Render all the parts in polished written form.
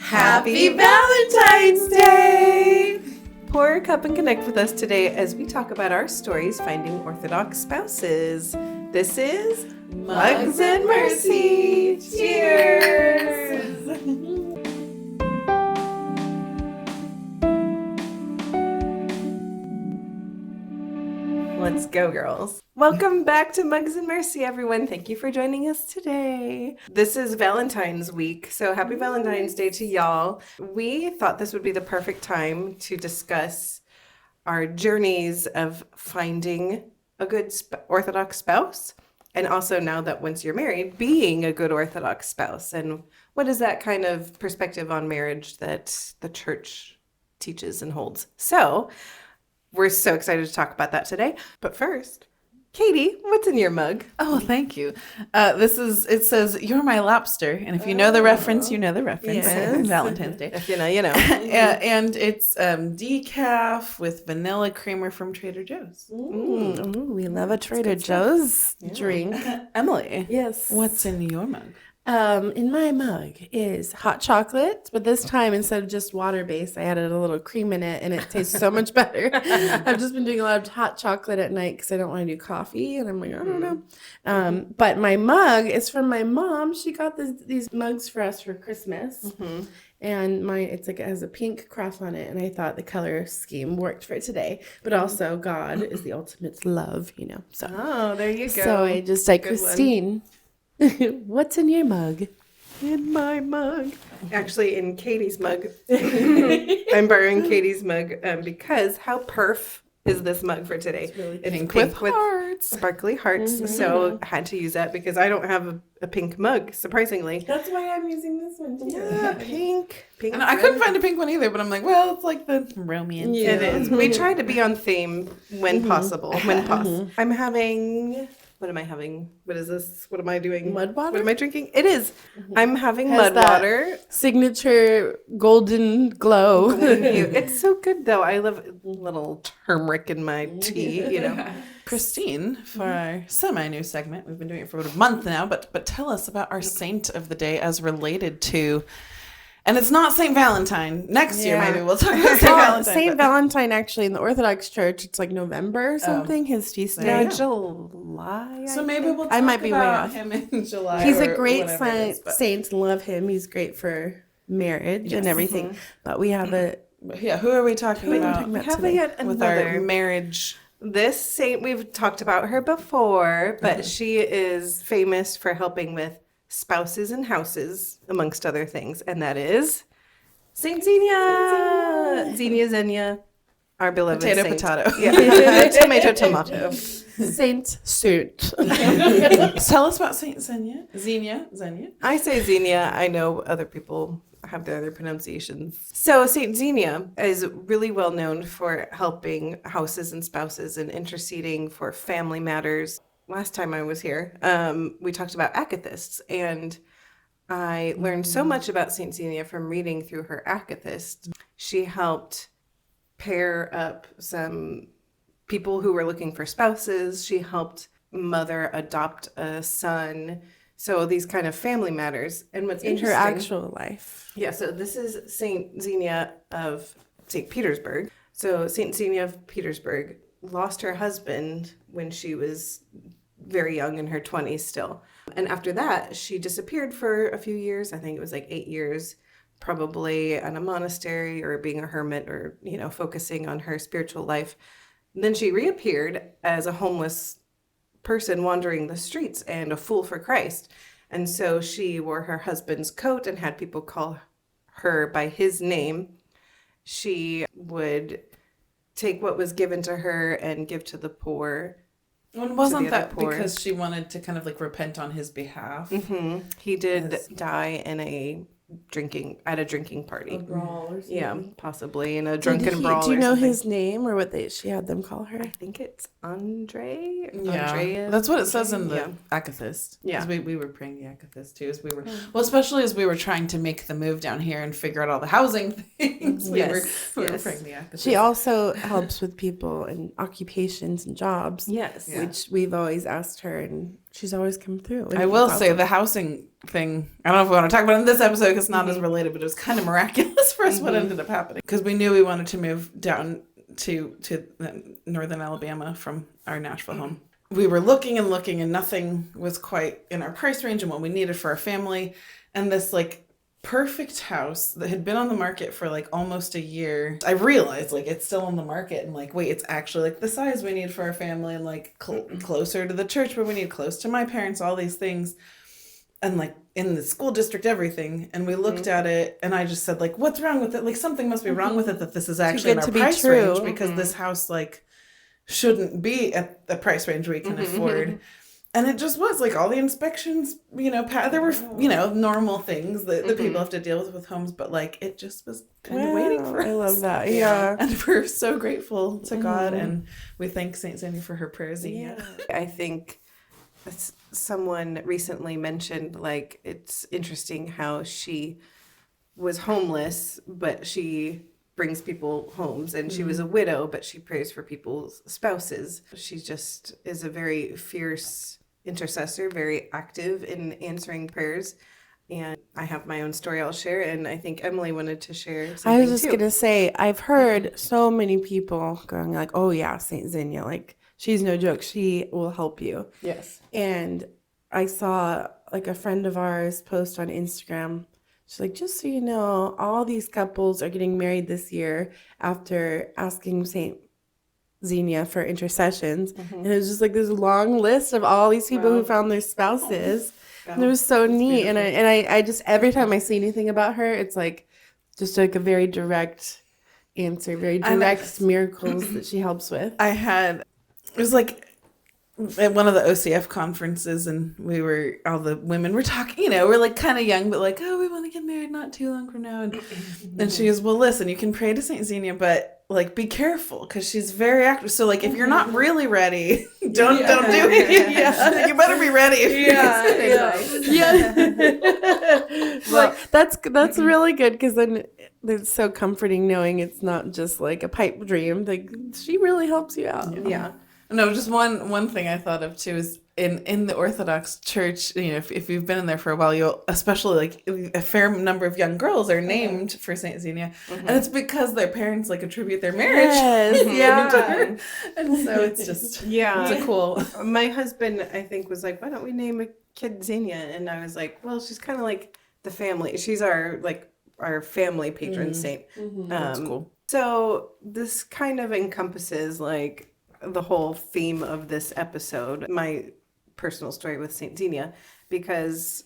Happy Valentine's Day! Pour a cup and connect with us today as we talk about our stories finding Orthodox spouses. This is Mugs and Mercy. Cheers! Let's go, girls. Welcome back to Mugs and Mercy, everyone. Thank you for joining us today. This is Valentine's week, so happy Valentine's Day to y'all. We thought this would be the perfect time to discuss our journeys of finding a good Orthodox spouse, and also now that once you're married, being a good Orthodox spouse. And what is that kind of perspective on marriage that the church teaches and holds? So we're so excited to talk about that today. But first, Katie, what's in your mug? Oh, thank you. It says, "You're my lobster." And if you know the reference, you know the reference. Yes. Valentine's Day. If you know, you know. And it's decaf with vanilla creamer from Trader Joe's. Ooh, We love a Trader Joe's drink. Emily, Yes. what's in your mug? In my mug is hot chocolate, but this time instead of just water-based, I added a little cream in it, and it tastes so much better. I've just been doing a lot of hot chocolate at night because I don't want to do coffee, and I'm like, I don't know. But my mug is from my mom. She got these mugs for us for Christmas, and it has a pink cross on it, and I thought the color scheme worked for today. But also, God is the ultimate love, So, Oh, there you go. so I just like, Good one. Christine, what's in your mug? In my mug. Actually, in Katie's mug. I'm borrowing Katie's mug because how perf is this mug for today? It's really Pink with hearts. Sparkly hearts. So I had to use that because I don't have a pink mug, surprisingly. That's why I'm using this one too. Yeah, pink. And I couldn't find a pink one either, but I'm like, well, it's like the romance. Yeah. It is. We try to be on theme when possible. I'm having... What am I having? What is this? What am I doing? Mud water? What am I drinking? It is. I'm having Has mud that water. Signature golden glow. It's so good, though. I love a little turmeric in my tea, Christine, for our semi-new segment, we've been doing it for about a month now, but tell us about our saint of the day as related to, and it's not St. Valentine. Next year, maybe we'll talk about St. Valentine. St. Valentine, actually, in the Orthodox Church, it's like November or something, his feast No, day. July. So maybe we'll talk I might be way about off. him in July. He's or a great whatever it is, but- saint. Love him. He's great for marriage and everything. But we have Yeah, who are we talking about We have today? yet with our another. marriage? This saint, we've talked about her before, but she is famous for helping with spouses and houses, amongst other things. And that is Saint Xenia. Xenia, our beloved Potato, saint. potato. Yeah. Tomato. Saint Suit. Tell us about Saint Xenia. Xenia. I say Xenia. I know other people have their other pronunciations. So Saint Xenia is really well known for helping houses and spouses and interceding for family matters. Last time I was here, we talked about Akathists, and I learned so much about Saint Xenia from reading through her Akathist. She helped pair up some people who were looking for spouses. She helped mother adopt a son. So these kind of family matters. And what's In her interesting, actual life. yeah, so this is Saint Xenia of St. Petersburg. So Saint Xenia of Petersburg lost her husband when she was very young, in her 20s still. And after that, she disappeared for a few years. I think it was like 8 years, probably in a monastery or being a hermit or, focusing on her spiritual life. And then she reappeared as a homeless person wandering the streets and a fool for Christ. And so she wore her husband's coat and had people call her by his name. She would take what was given to her and give to the poor. And wasn't the other that poor. because she wanted to kind of like repent on his behalf? He did die in a drinking party. Brawl or something. Yeah, possibly in a drunken brawl. Do you or know something. his name or what she had them call her? I think it's Andre. Yeah, Andrea? that's what it says in the Yeah. Akathist. Yeah. 'Cause we were praying the Akathist too, as we were, well, especially as we were trying to make the move down here and figure out all the housing things. We were praying the Akathist. She also helps with people and occupations and jobs. Yes. Yeah. Which we've always asked her, and she's always come through. I will say the housing thing, I don't know if we want to talk about it in this episode because it's not as related, but it was kind of miraculous for us what ended up happening. Because we knew we wanted to move down to northern Alabama from our Nashville home. We were looking and nothing was quite in our price range and what we needed for our family. And this like perfect house that had been on the market for like almost a year, I realized like it's still on the market and like, wait, it's actually like the size we need for our family and like closer to the church where we need, close to my parents, all these things. And like in the school district, everything. And we looked at it and I just said like, what's wrong with it? Like something must be wrong with it that this is actually in our price range, because this house like shouldn't be at the price range we can afford. And it just was like all the inspections, you know, there were, you know, normal things that people have to deal with homes, but like it just was kind of waiting for us. I love that. Yeah. And we're so grateful to God, and we thank St. Xenia for her prayers. Yeah. I think someone recently mentioned like it's interesting how she was homeless, but she brings people homes, and she was a widow, but she prays for people's spouses. She just is a very fierce intercessor, very active in answering prayers. And I have my own story I'll share, and I think Emily wanted to share something I was just too. gonna say, I've heard so many people going like, oh yeah, Saint Xenia, like she's no joke, she will help you. Yes. And I saw like a friend of ours post on Instagram. She's like, just so you know, all these couples are getting married this year after asking Saint Xenia for intercessions. And it was just like this long list of all these people who found their spouses. And it was so neat. Beautiful. And I just, every time I see anything about her, it's like just like a very direct answer, very direct miracles that she helps with. It was like at one of the OCF conferences, and all the women were talking, you know, we're like kind of young, but like, oh, we want to get married not too long from now. And she goes, well, listen, you can pray to St. Xenia, but like, be careful because she's very active. So like, if you're not really ready, don't do it. You better be ready. Well, that's really good, because then it's so comforting knowing it's not just like a pipe dream. Like she really helps you out. Yeah. No, just one thing I thought of too is in the Orthodox Church, you know, if you've been in there for a while, you'll, especially like a fair number of young girls are named for Saint Xenia, and it's because their parents like attribute their marriage to her. And so it's just it's a cool. My husband, I think, was like, why don't we name a kid Xenia? And I was like, well, she's kind of like the family. She's our family patron saint. That's cool. So this kind of encompasses like the whole theme of this episode, my personal story with St. Xenia, because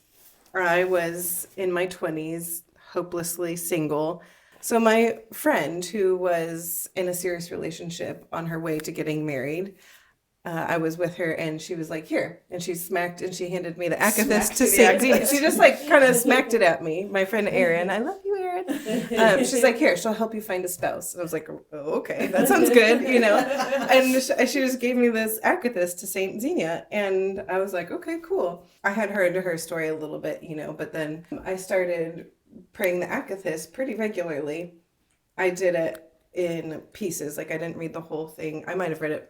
I was in my 20s, hopelessly single. So my friend, who was in a serious relationship on her way to getting married, I was with her, and she was like, here. And she handed me the Akathist to St. Xenia. She just like kind of smacked it at me. My friend Erin, I love you, Erin. She's like, here, she'll help you find a spouse. I was like, oh, okay, that sounds good, you know. And she just gave me this Akathist to St. Xenia. And I was like, okay, cool. I had heard her story a little bit, you know, but then I started praying the Akathist pretty regularly. I did it in pieces. Like I didn't read the whole thing. I might have read it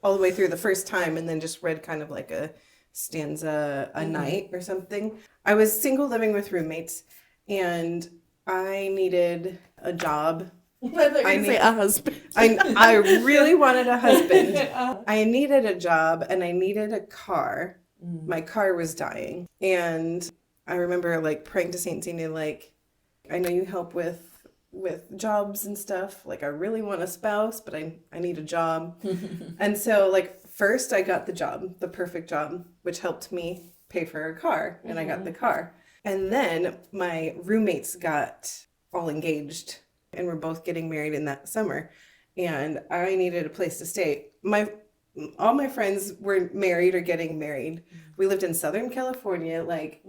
all the way through the first time and then just read kind of like a stanza a night or something. I was single, living with roommates, and I needed a job. I need a husband. I really wanted a husband. I needed a job, and I needed a car. My car was dying. And I remember like praying to St. Xenia, like, I know you help with jobs and stuff. Like I really want a spouse, but I need a job. And so like first I got the job, the perfect job, which helped me pay for a car, and I got the car. And then my roommates got all engaged, and we're both getting married in that summer, and I needed a place to stay. All my friends were married or getting married. We lived in Southern California, like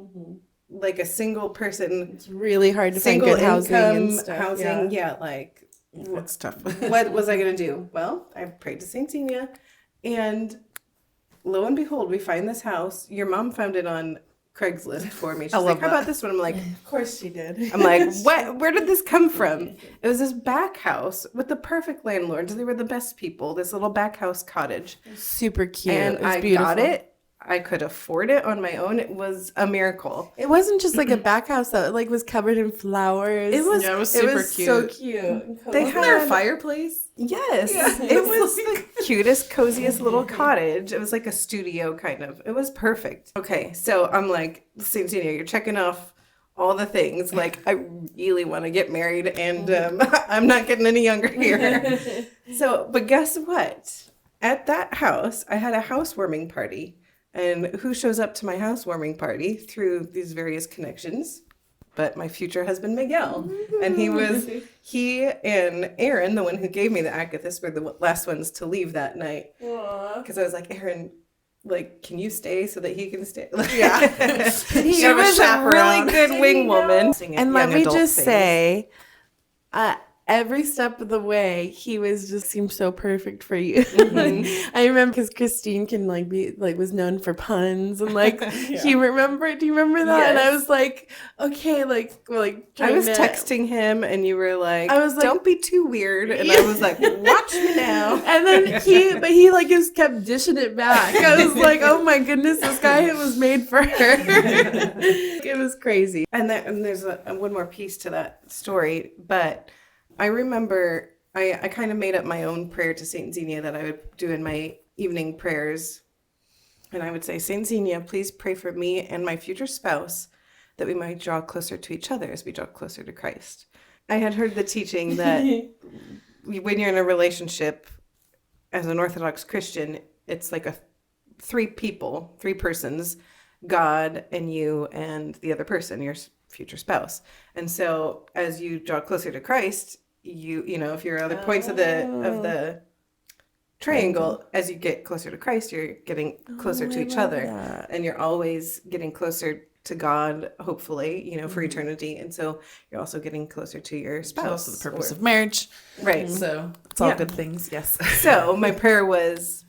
a single person. It's really hard to find Single good housing income and stuff. housing. Yeah, like That's tough. what was I going to do? Well, I prayed to St. Xenia, and lo and behold, we find this house. Your mom found it on Craigslist for me. She's like, how about this one? I'm like, Of course she did. I'm like, what? Where did this come from? It was this back house with the perfect landlords. They were the best people. This little back house cottage. Super cute. And It was I beautiful. got it. I could afford it on my own, it was a miracle. It wasn't just like a back house though. It like was covered in flowers. It was, Yeah, it was super so cute. cute. They Wasn't there a had- fireplace? yes, Yeah. it was the cutest, coziest little cottage. It was like a studio kind of. It was perfect. Okay, so I'm like, St. Xenia, you're checking off all the things. Like, I really want to get married, and I'm not getting any younger here. So, but guess what? At that house, I had a housewarming party. And who shows up to my housewarming party through these various connections? But my future husband, Miguel. And he and Aaron, the one who gave me the Akathist, were the last ones to leave that night. Because I was like, Aaron, like, can you stay so that he can stay? Yeah. She Have a was a chaperone. really good wing woman. And let me just say, every step of the way, he seemed so perfect for you. I remember because Christine can was known for puns and he remembered. Do you remember that? Yes. And I was like, okay, I was texting him, and you were like, I was like, don't be too weird. And I was like, watch me now. And then he just kept dishing it back. I was like, oh my goodness, this guy was made for her. It was crazy. And there's one more piece to that story, but I remember I kind of made up my own prayer to Saint Xenia that I would do in my evening prayers. And I would say, Saint Xenia, please pray for me and my future spouse that we might draw closer to each other as we draw closer to Christ. I had heard the teaching that when you're in a relationship as an Orthodox Christian, it's like three persons, God and you and the other person, your future spouse. And so as you draw closer to Christ, you know, if you're other points of the triangle, as you get closer to Christ, you're getting closer to each other, and you're always getting closer to God, hopefully, you know, for eternity. And so you're also getting closer to your spouse. It's also the purpose of marriage. Right. So it's all good things. Yes. So my prayer was,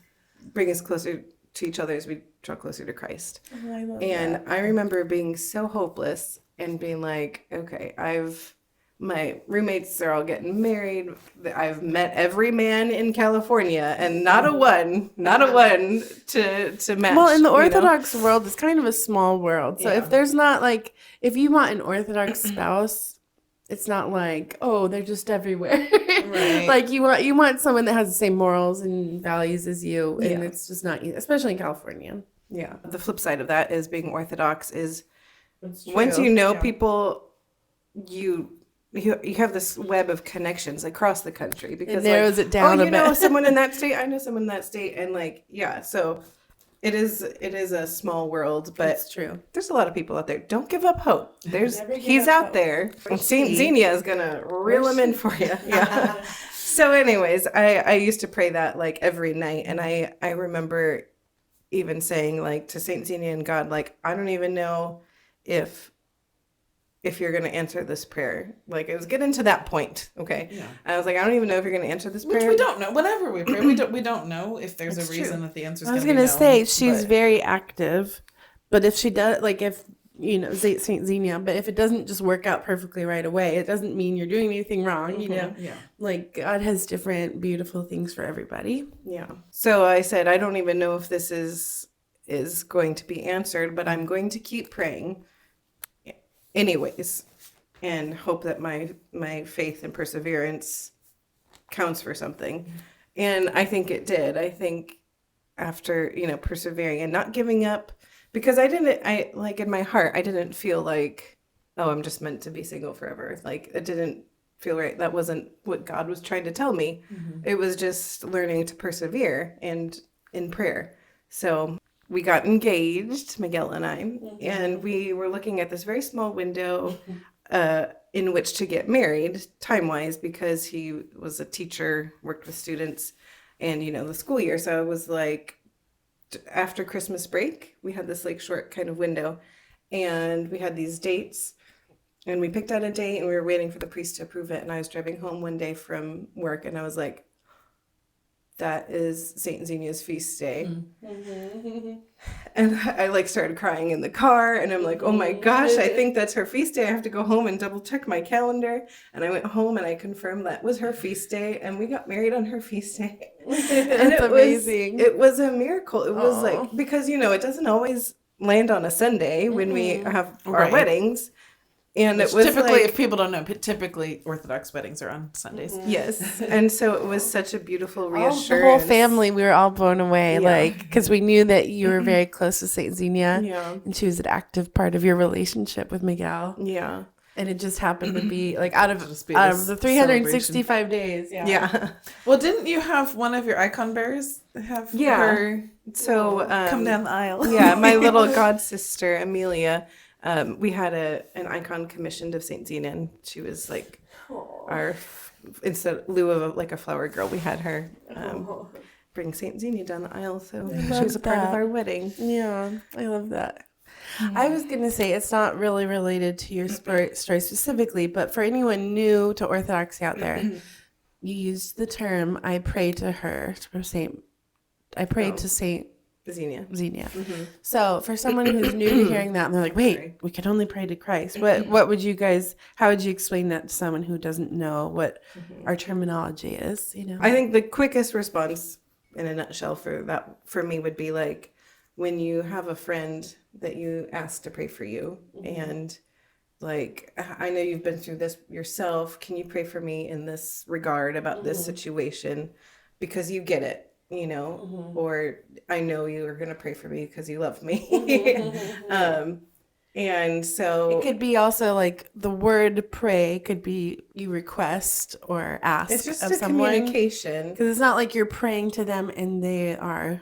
bring us closer to each other as we draw closer to Christ. Oh, I love And that. I remember being so hopeless and being like, okay, my roommates are all getting married. I've met every man in California, and not a one to match. Well, in the you know? Orthodox world, it's kind of a small world. So Yeah. if there's not if you want an Orthodox spouse, it's not like, oh, they're just everywhere. Right. you want someone that has the same morals and values as you, and Yeah. it's just not easy, especially in California. Yeah. The flip side of that is being Orthodox is once you know people, you have this web of connections across the country because It narrows it down oh, a you know bit. someone in that state, I know someone in that state, and so it is a small world, but That's true. there's a lot of people out there. Don't give up hope. Never give He's up out hope. there. Saint Xenia is gonna reel him in for you. Yeah. So anyways, I used to pray that like every night, and I remember even saying like to Saint Xenia and God, like, I don't even know if you're going to answer this prayer. Like, it was getting to that point. Okay. Yeah. I was like, I don't even know if you're going to answer this Which prayer. we don't know. Whenever we pray, we don't know if there's That's a reason true. that the answer is I was going to gonna say she's but- very active, but if she does, if Saint Xenia, but if it doesn't just work out perfectly right away, it doesn't mean you're doing anything wrong. You know, Yeah. God has different beautiful things for everybody. Yeah. So I said, I don't even know if this is going to be answered, but I'm going to keep praying anyways, and hope that my faith and perseverance counts for something. And I think it did. I think after, persevering and not giving up, because I like in my heart, I didn't feel like, oh, I'm just meant to be single forever. Like, it didn't feel right. That wasn't what God was trying to tell me. It was just learning to persevere and in prayer. So we got engaged, Miguel and I, and we were looking at this very small window in which to get married time-wise, because he was a teacher, worked with students, and, the school year. So it was like after Christmas break, we had this like short kind of window, and we had these dates, and we picked out a date, and we were waiting for the priest to approve it. And I was driving home one day from work, and I was like, that is Saint Xenia's feast day. And I like started crying in the car, and I'm like, oh my gosh, I think that's her feast day. I have to go home and double check my calendar. And I went home and I confirmed that was her feast day, and we got married on her feast day. And That's amazing. It was a miracle. It was like, because, it doesn't always land on a Sunday when we have our Right. weddings. And Which it was typically, like, if people don't know, typically Orthodox weddings are on Sundays. yes. And so it was such a beautiful The reassurance. whole family, we were all blown away, Yeah. like, because we knew that you were very close to Saint Xenia, Yeah. and she was an active part of your relationship with Miguel. Yeah. And it just happened to be like out of Just be the this 365 days. Yeah. Yeah. Well, didn't you have one of your icon bearers have Yeah. her So come down the aisle? yeah, my little god sister Amelia, we had an icon commissioned of Saint Xenia, and she was like our lieu of like a flower girl. We had her bring Saint Xenia down the aisle, so she was a part of that. our wedding. Yeah, I love that. I was going to say it's not really related to your story specifically, but for anyone new to Orthodoxy out there, you used the term "I pray to her" for Saint. I prayed to Saint Xenia. Xenia. So for someone who's new to hearing that, and they're like, "Wait, we can only pray to Christ." What would you guys? How would you explain that to someone who doesn't know what our terminology is? I think the quickest response in a nutshell for me would be like when you have a friend that you ask to pray for you, and like, I know you've been through this yourself. Can you pray for me in this regard about this situation? Because you get it, or I know you are going to pray for me because you love me. And so it could be also like the word "pray" could be you request or ask it's just of a someone, communication. because it's not like you're praying to them and they are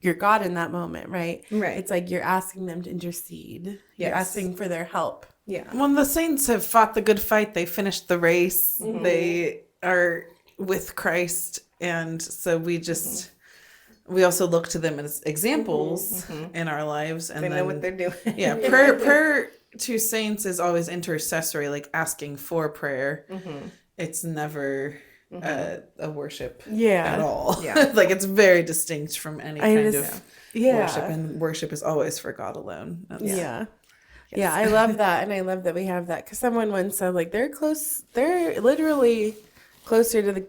your God in that moment, right? Right. It's like you're asking them to intercede. You're Yes. asking for their help. Yeah. When the saints have fought the good fight, they finished the race. They are with Christ, and so we also look to them as examples in our lives. And They then, know what they're doing. yeah, prayer to saints is always intercessory, like asking for prayer. It's never a worship at all. Yeah. Like it's very distinct from any kind of yeah. worship, and worship is always for God alone. That's- Yeah. Yeah, I love that. And I love that we have that. Because someone once said, like, they're literally closer to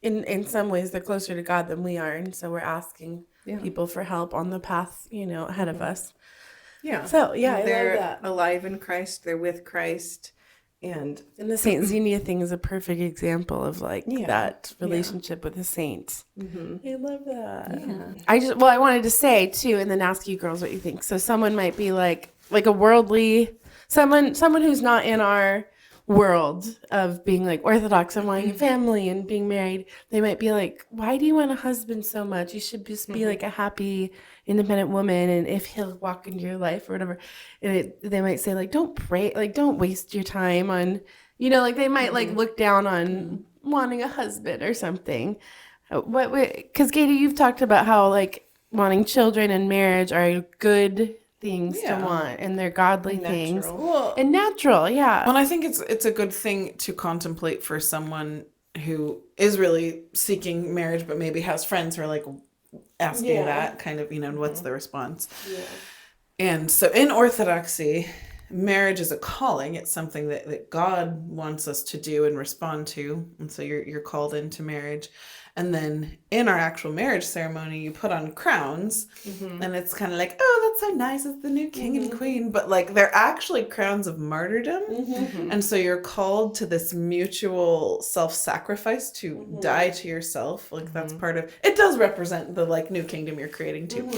in some ways, they're closer to God than we are. And so we're asking people for help on the path, ahead of us. Yeah. So, yeah, I they're love that. alive in Christ. They're with Christ. And And the Saint Xenia thing is a perfect example of, like, Yeah. that relationship with the saints. I love that. yeah. I wanted to say, too, and then ask you girls what you think. So someone might be like a worldly, someone who's not in our world of being like Orthodox and wanting a family and being married. They might be like, why do you want a husband so much? You should just be like a happy, independent woman. And if he'll walk into your life or whatever, and they might say like, don't pray, like, don't waste your time on, like they might like look down on wanting a husband or something. Because Katie, you've talked about how like wanting children and marriage are good things to want, and they're godly things and natural. Yeah. Well, I think it's a good thing to contemplate for someone who is really seeking marriage, but maybe has friends who are like asking that kind of, what's the response? Yeah. And so in Orthodoxy, marriage is a calling. It's something that God wants us to do and respond to. And so you're called into marriage. And then in our actual marriage ceremony, you put on crowns, and it's kind of like, oh, that's so nice. It's the new king and queen. But like, they're actually crowns of martyrdom. And so you're called to this mutual self-sacrifice to die to yourself. Like that's part of, it does represent the like new kingdom you're creating too.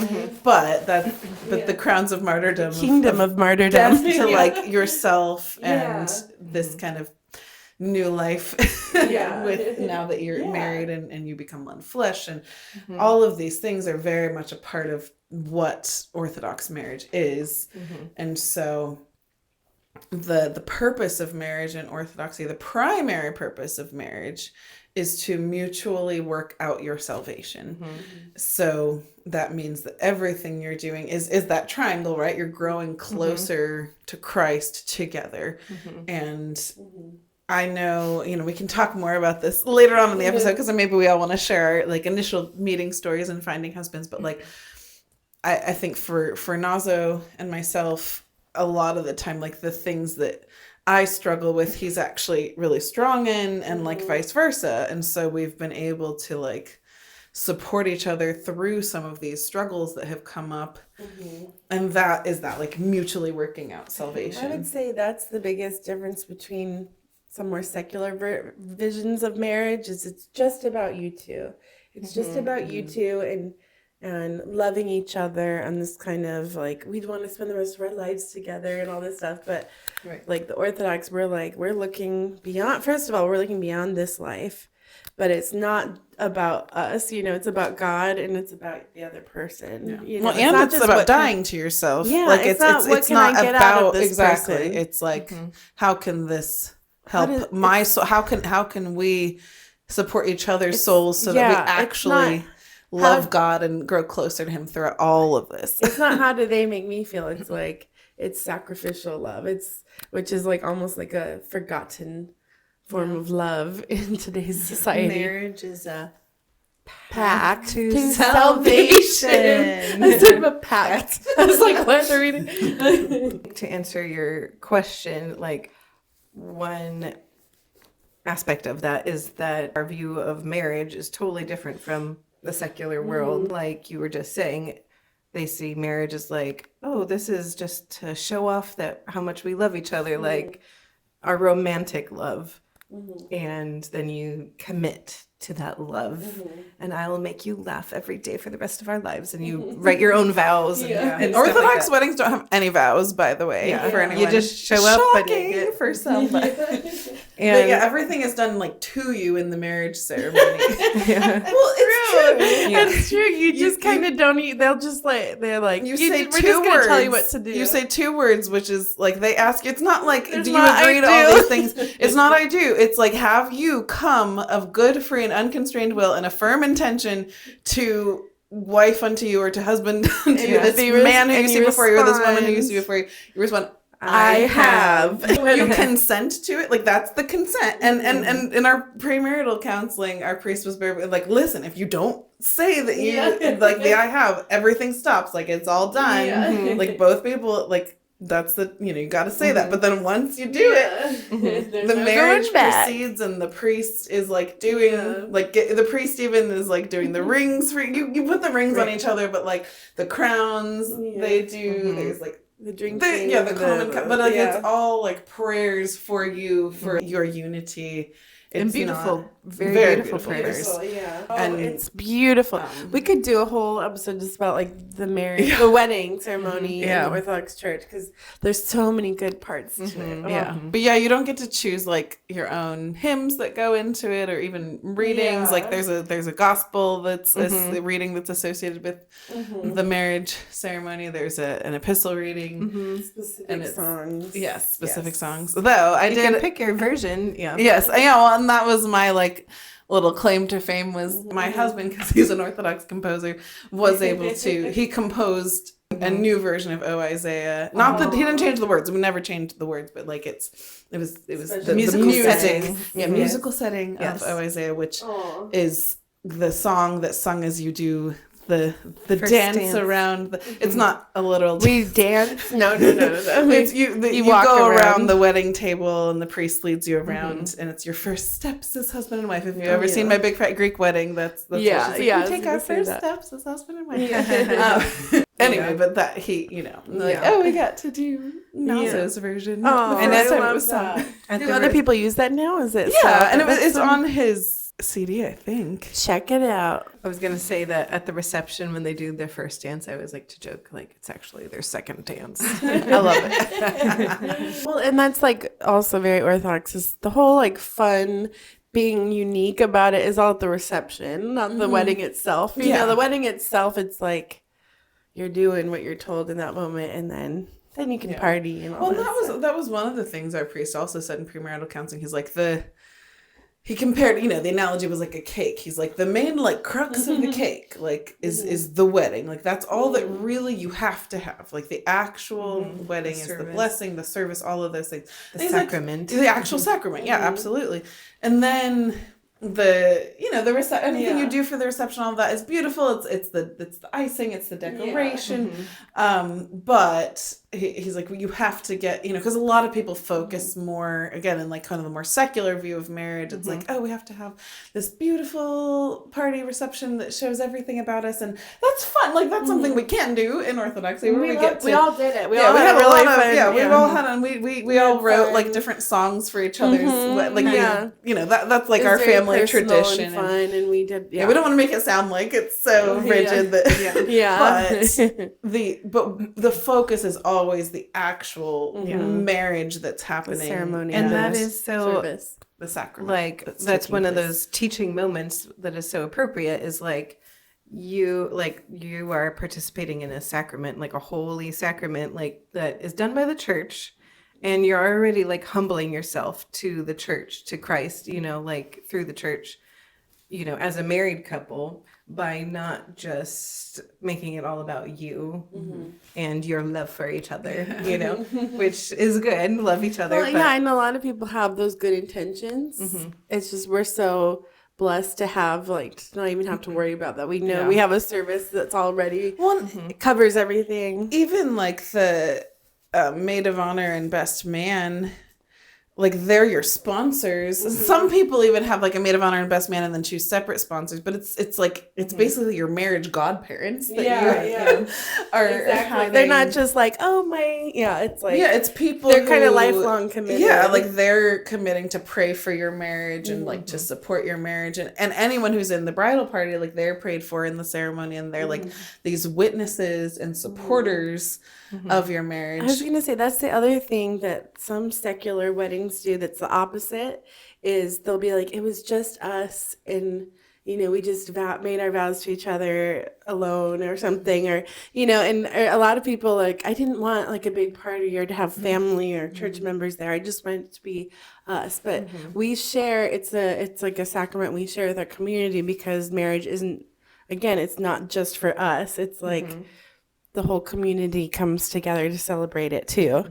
But the crowns of martyrdom. Kingdom of martyrdom. Death to like yourself and this kind of new life with now that you're married and you become one flesh, and all of these things are very much a part of what Orthodox marriage is. And so the purpose of marriage in Orthodoxy, the primary purpose of marriage, is to mutually work out your salvation. So that means that everything you're doing is that triangle, right? You're growing closer to Christ together. And I know, we can talk more about this later on in the episode because maybe we all want to share our like initial meeting stories and finding husbands. But like, I think for Nazo and myself, a lot of the time, like the things that I struggle with, he's actually really strong in, and like vice versa. And so we've been able to like support each other through some of these struggles that have come up. And that is that like mutually working out salvation. I would say that's the biggest difference between some more secular visions of marriage is it's just about you two. It's just about you two and loving each other and this kind of like we'd want to spend the rest of our lives together and all this stuff. But like the Orthodox, we're looking beyond. First of all, we're looking beyond this life, but it's not about us. It's about God and it's about the other person. Well, and it's about dying to yourself. Yeah, like it's not about exactly. Person. It's like how can this help my soul? How can we support each other's souls so that we actually love God and grow closer to Him throughout all of this? It's not how do they make me feel. It's like it's sacrificial love. Which is like almost like a forgotten form of love in today's society. Marriage is a pact to salvation. I was talking about pact. I was like, what are reading? To answer your question, like one aspect of that is that our view of marriage is totally different from the secular world. Like you were just saying, they see marriage as like, oh, this is just to show off that how much we love each other, like our romantic love. And then you commit to that love, and I'll make you laugh every day for the rest of our lives. And you write your own vows. And Orthodox weddings don't have any vows, by the way. For anyone. You just show up. Shocking and you for some. And everything is done like to you in the marriage ceremony. Well, it's true. You just kind of don't eat. They'll just like they're like we're just gonna tell you what to do. You say 2 words, which is like they ask you. It's not like do you not, agree to all these things? It's not I do. It's like have you come of good, free, and unconstrained will and a firm intention to wife unto you or to husband unto you, this man who you see before you or this woman who you see before you. You respond, I have. You consent to it. Like that's the consent. And in our premarital counseling, our priest was very like, listen, if you don't say that you like the I have, everything stops. Like it's all done. Like both people like that's the you got to say that. But then once you do it, the marriage proceeds and the priest is like doing like the priest even is like doing the rings for you put the rings on each other, but like the crowns they do. There's like the drink the common cup, but like it's all like prayers for you for your unity. And beautiful, very beautiful prayers. And it's beautiful. We could do a whole episode just about like the marriage, the wedding ceremony in the Orthodox Church because there's so many good parts to it. But you don't get to choose like your own hymns that go into it or even readings. Like there's a gospel that's a reading that's associated with the marriage ceremony. There's an epistle reading, specific songs. Yes, specific songs. Though you can pick your version. Yes, well, and that was my like little claim to fame was my husband, because he's an Orthodox composer, was able to he composed a new version of O Isaiah. Not that he didn't change the words. We never changed the words, but like it was the musical setting. Musical setting of O Isaiah, which is the song that sung as you do the dance around it's not a literal we dance no it's you go around the wedding table and the priest leads you around and it's your first steps as husband and wife. If you've ever seen My Big Fat Greek Wedding, that's what she's like, we take our first steps as husband and wife. Anyway, but that he we got to do Nazo's version. And that's I love that. Do other people use that now? Is it and it's on his CD, I think. Check it out. I was gonna say that at the reception when they do their first dance, I always like to joke like it's actually their second dance. I love it. Well, and that's like also very Orthodox. Is the whole like fun being unique about it is all at the reception, not the wedding itself. You know, the wedding itself, it's like you're doing what you're told in that moment, and then you can party and all that. Well, that was one of the things our priest also said in premarital counseling. He's like he compared, the analogy was like a cake. He's like, the main like crux of the cake, like is the wedding. Like that's all that really you have to have. Like the actual wedding is the blessing, the service, all of those things. The sacrament. Like, the actual sacrament. Yeah, absolutely. And then anything you do for the reception, all of that is beautiful. It's the icing, it's the decoration. But he's like, well, you have to get, because a lot of people focus more, again, in like kind of the more secular view of marriage. It's like, oh, we have to have this beautiful party reception that shows everything about us. And that's fun. Like that's something we can do in Orthodoxy. We all did it. We all had had a really fun. We've all had, and we all wrote like different songs for each other's, that's like our family tradition. And fun, and we did. Yeah, we don't want to make it sound like it's so rigid that. But the focus is always the actual marriage that's happening, the ceremony, and that is so service. The sacrament. Like that's one of those teaching moments that is so appropriate. Is like you are participating in a sacrament, like a holy sacrament, like that is done by the church. And you're already like humbling yourself to the church, to Christ, like through the church, as a married couple, by not just making it all about you and your love for each other, which is good. Love each other. Well, yeah, and a lot of people have those good intentions. It's just we're so blessed to have to not even have to worry about that. We know we have a service that's already it covers everything. Even like the maid of honor and best man, like they're your sponsors. Some people even have like a maid of honor and best man and then choose separate sponsors, but it's like it's basically your marriage godparents that you are exactly. They're not just like, it's like it's people they're kind of lifelong committed. Like they're committing to pray for your marriage and like to support your marriage, and anyone who's in the bridal party, like they're prayed for in the ceremony, and they're like these witnesses and supporters of your marriage. I was gonna say that's the other thing that some secular weddings do that's the opposite, is they'll be like, it was just us and we just made our vows to each other alone or something, or and a lot of people like, I didn't want like a big party or to have family or church members there. I just wanted it to be us. But we share, it's like a sacrament we share with our community, because marriage isn't, again, it's not just for us. It's like the whole community comes together to celebrate it too.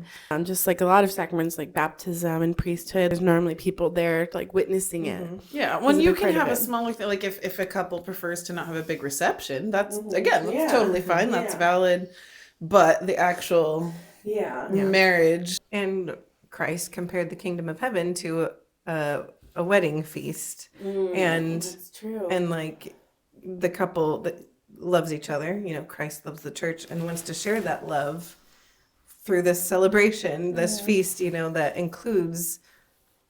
Just like a lot of sacraments, like baptism and priesthood, there's normally people there like witnessing it. Yeah, when you can have a smaller thing, like if a couple prefers to not have a big reception, that's that's totally fine. That's valid. But the actual marriage, and Christ compared the kingdom of heaven to a wedding feast, and that's true. And like the couple that loves each other, Christ loves the church and wants to share that love through this celebration, this feast, that includes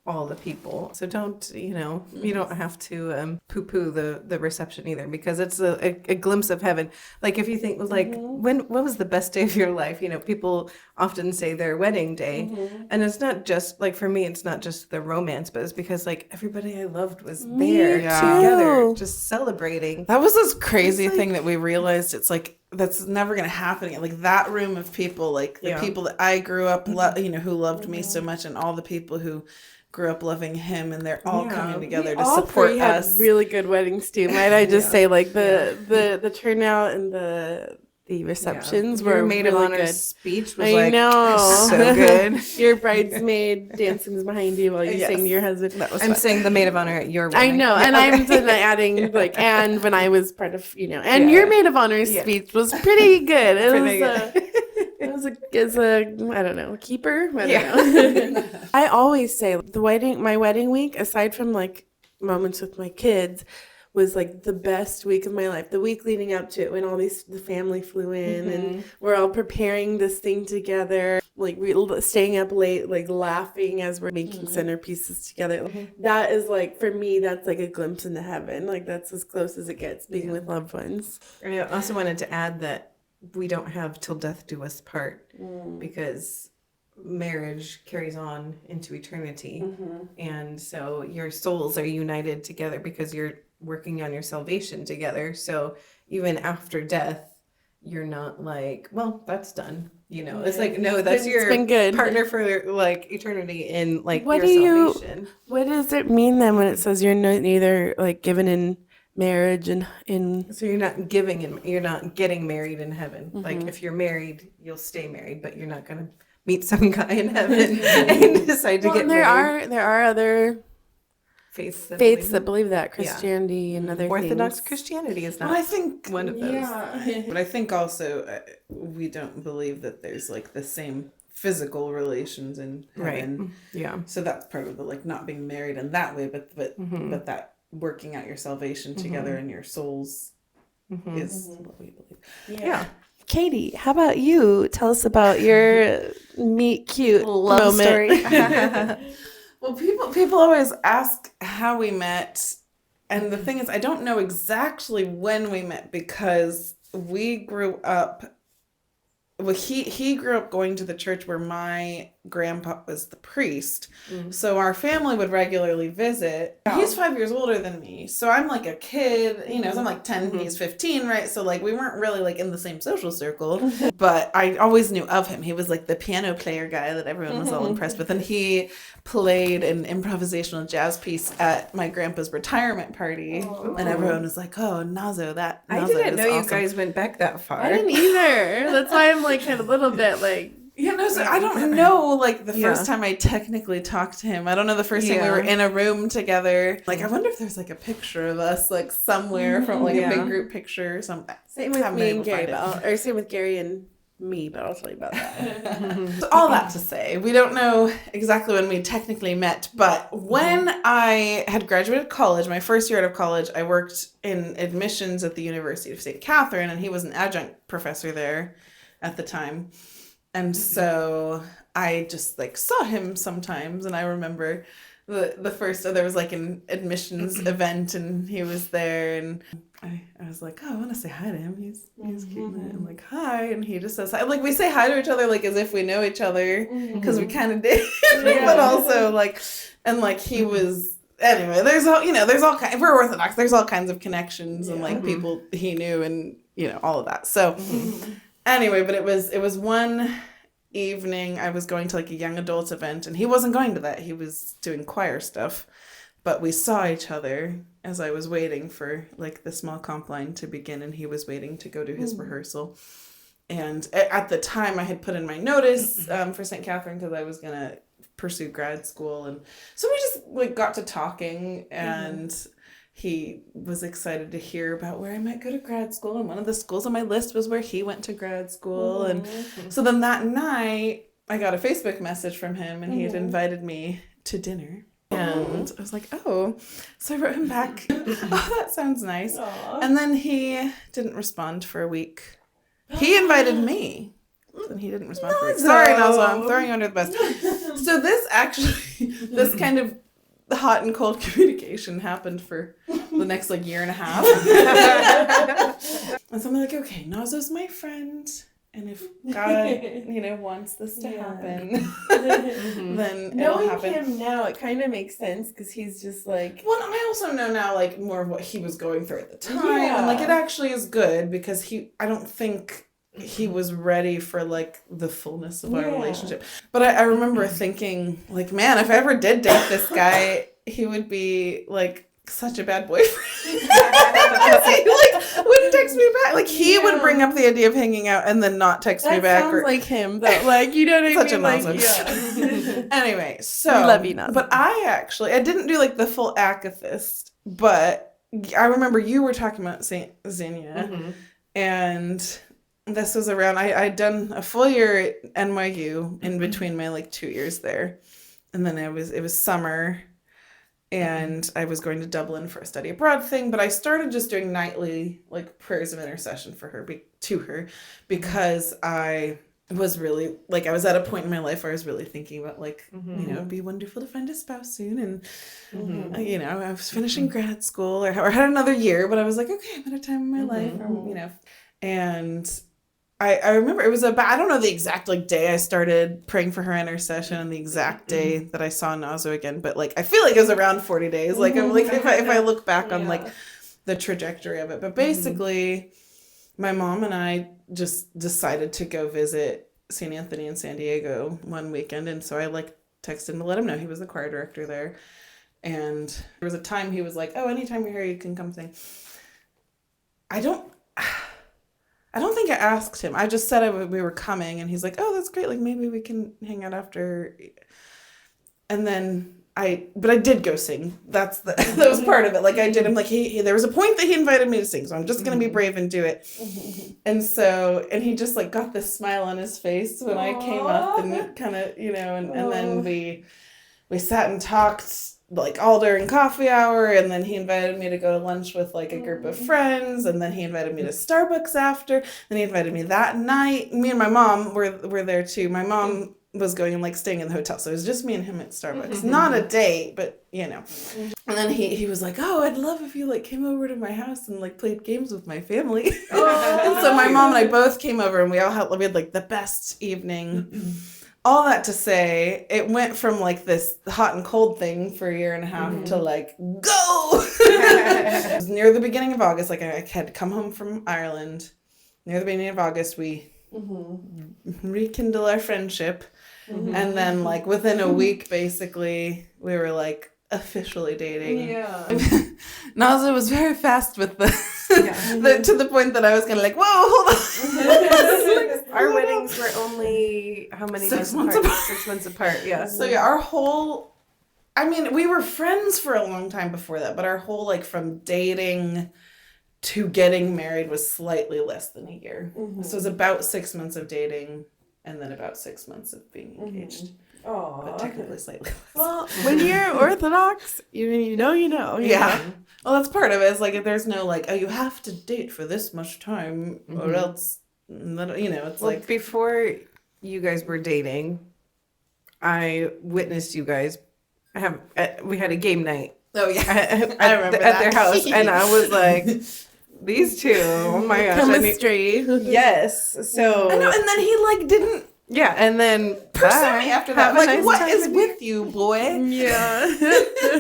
all the people. So don't, you don't have to poo-poo the reception either, because it's a glimpse of heaven. Like if you think like, what was the best day of your life? People often say their wedding day, and it's not just like, for me, it's not just the romance, but it's because like everybody I loved was there together, just celebrating. That was this crazy thing that we realized. It's like, that's never going to happen again. Like that room of people, like the people that I grew up, who loved me so much, and all the people who grew up loving him, and they're all coming together to support us. Had really good weddings too. Might I just say, like the turnout and the receptions were maid of really honor good. Speech was so good. Your bridesmaid dancing behind you while you sing to your husband. That was I'm saying the maid of honor at your I wedding. know, and I'm adding like, and when I was part of, and your maid of honor speech was pretty good. It was a I don't know, keeper. I don't know. I always say my wedding week, aside from like moments with my kids, was like the best week of my life. The week leading up to it, when the family flew in and we're all preparing this thing together, like staying up late, like laughing as we're making centerpieces together. That is like, for me, that's like a glimpse into heaven. Like that's as close as it gets, being with loved ones. I also wanted to add that we don't have till death do us part, because marriage carries on into eternity. And so your souls are united together because you're working on your salvation together. So even after death, you're not like, well, that's done. It's like, no, that's your partner for like eternity in like your salvation. What does it mean then when it says you're neither like given in marriage and in? So you're not you're not getting married in heaven. Like if you're married, you'll stay married, but you're not gonna meet some guy in heaven and decide to get married. There are other Faiths that believe that, Christianity and other Orthodox things. Christianity is not Well, I think one of those. But I think also we don't believe that there's like the same physical relations in heaven. Right. Yeah. So that's part of the like not being married in that way, but but that working out your salvation together in your souls is what we believe. Yeah. Katie, how about you? Tell us about your meet cute Love moment. story. Well, people always ask how we met, and the thing is, I don't know exactly when we met because we grew up. Well, he grew up going to the church where my grandpa was the priest, so our family would regularly visit. He's 5 years older than me, so I'm like a kid, you know. So I'm like 10, he's 15, right? So like we weren't really like in the same social circle, but I always knew of him. He was like the piano player guy that everyone was all impressed with, and he played an improvisational jazz piece at my grandpa's retirement party, and everyone was like, "Oh, Nazo, that Nazo I didn't is know you awesome." guys went back that far. I didn't either. That's why I'm like a little bit like. Yeah, no, so I don't know, like, the first time I technically talked to him. I don't know the first time we were in a room together. Like, I wonder if there's, like, a picture of us, like, somewhere from, like, a big group picture or something. Same with me and Gary, or same with Gary and me, but I'll tell you about that. So all that to say, we don't know exactly when we technically met, but when I had graduated college, my first year out of college, I worked in admissions at the University of St. Catherine, and he was an adjunct professor there at the time. And so I just like saw him sometimes, and I remember the first there was like an admissions event, and he was there, and I was like, oh, I want to say hi to him. He's cute. And I'm like, hi, and he just says hi. Like we say hi to each other like as if we know each other because we kind of did, but also like, and like he was. Anyway, there's all kinds. We're Orthodox. There's all kinds of connections and like people he knew, and all of that. So. Anyway, but it was one evening I was going to like a young adults event, and he wasn't going to that. He was doing choir stuff, but we saw each other as I was waiting for like the small comp line to begin, and he was waiting to go to his rehearsal. And at the time I had put in my notice for St. Catherine because I was going to pursue grad school. And so we just like got to talking, and he was excited to hear about where I might go to grad school. And one of the schools on my list was where he went to grad school. And so then that night I got a Facebook message from him, and he had invited me to dinner. And I was like, oh. So I wrote him back, oh, that sounds nice. And then he didn't respond for a week. He invited me. And he didn't respond for a week. Sorry, Nazo, I'm throwing you under the bus. So this kind of hot and cold communication happened for the next like year and a half. And so I'm like, okay, Nazo's my friend, and if God, wants this to happen, then it'll happen. Knowing him now, it kind of makes sense because he's just like. Well, I also know now like more of what he was going through at the time, and like it actually is good because I don't think he was ready for like the fullness of our relationship. But I remember thinking like, man, if I ever did date this guy, he would be like such a bad boyfriend. He like wouldn't text me back. Like he would bring up the idea of hanging out and then not text me back. Sounds like him, though. Like you know what I such mean? a nonsense. Anyway, so we love you, Nazo. But I didn't do like the full Akathist, but I remember you were talking about Saint Xenia, and this was around, I'd done a full year at NYU in between my like 2 years there. And then it was summer, and I was going to Dublin for a study abroad thing, but I started just doing nightly like prayers of intercession for her, to her, because I was really like, I was at a point in my life where I was really thinking about like, it'd be wonderful to find a spouse soon. And, I was finishing grad school or had another year, but I was like, okay, I'm at a time in my life, and I remember it was I don't know the exact like day I started praying for her intercession and the exact day that I saw Nazo again, but like I feel like it was around 40 days. Like I'm like if I look back on like the trajectory of it. But basically my mom and I just decided to go visit St. Anthony in San Diego one weekend, and so I like texted him to let him know he was the choir director there. And there was a time he was like, oh, anytime you're here, you can come sing. I don't think I asked him. I just said we were coming, and he's like, oh, that's great. Like, maybe we can hang out after. And then but I did go sing. That was part of it. Like, I did. I'm like, there was a point that he invited me to sing, so I'm just going to be brave and do it. And he just like got this smile on his face when I came up, and kind of, and then we sat and talked like all during coffee hour, and then he invited me to go to lunch with like a group of friends, and then he invited me to Starbucks after, and he invited me that night. Me and my mom were there too. My mom was going and like staying in the hotel, so it was just me and him at Starbucks. Not a date, but And then he was like, oh, I'd love if you like came over to my house and like played games with my family. And so my mom and I both came over, and we had like the best evening. All that to say, it went from like this hot and cold thing for a year and a half to like, go! It was near the beginning of August. Like, I had come home from Ireland. Near the beginning of August, we rekindle our friendship. And then like within a week, basically, we were like officially dating. Yeah. Nazo was very fast with to the point that I was kind of like, whoa, hold on. Our weddings were only how many 6 months months apart? 6 months apart, yeah. So we were friends for a long time before that, but our whole like from dating to getting married was slightly less than a year. So it was about 6 months of dating, and then about 6 months of being engaged. But technically slightly less. Well, when you're Orthodox, you know. Yeah. Well, that's part of it. It's like, there's no like, oh, you have to date for this much time or else, it's like. Before you guys were dating, I witnessed you guys we had a game night. Oh, yeah. I remember at their house. And I was like, these two, oh my gosh. Chemistry. Yes. So. I know, and then he like didn't. Yeah, and then pursue me after that. Like, nice, what is with you, boy? Yeah.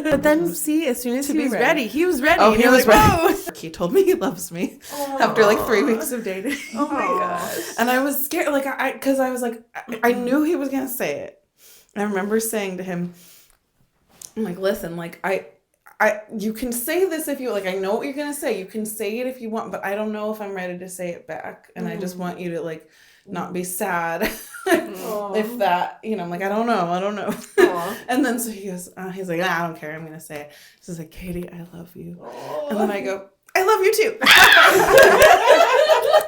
But then, see, as soon as he was ready, he was ready. Oh, he was ready. He told me he loves me after like 3 weeks of dating. Oh my gosh. And I was scared, like, because I was like, I knew he was gonna say it. I remember saying to him, I'm like, listen, like, you can say this if you like. I know what you're gonna say. You can say it if you want, but I don't know if I'm ready to say it back. And I just want you to like not be sad if that, I'm like, I don't know. And then so he goes, he's like, I don't care. I'm gonna say it. He's like, Katie, I love you. And then I go, I love you too.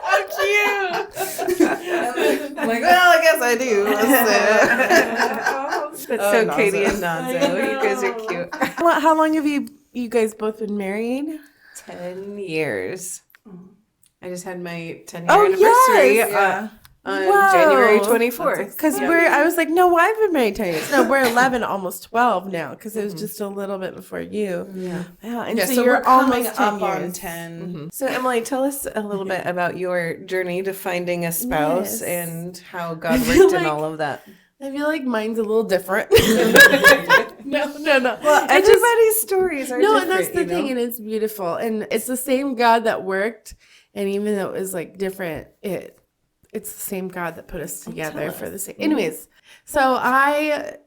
How cute. I'm like, well, I guess I do. That's so Nazo. Katie and Nazo. You guys are cute. How long have you guys both been married? 10 years. I just had my 10-year anniversary on January 24th. Because I was like, no, I've been married 10 years. No, we're 11, almost 12 now, because it was just a little bit before you. Yeah. And so you're almost 10 up years. on 10. So Emily, tell us a little bit about your journey to finding a spouse and how God worked in all of that. I feel like mine's a little different. No. Well, everybody's stories are different. No, and that's the thing, and it's beautiful. And it's the same God that worked, and even though it was like different, it's the same God that put us together for the same. Anyways, so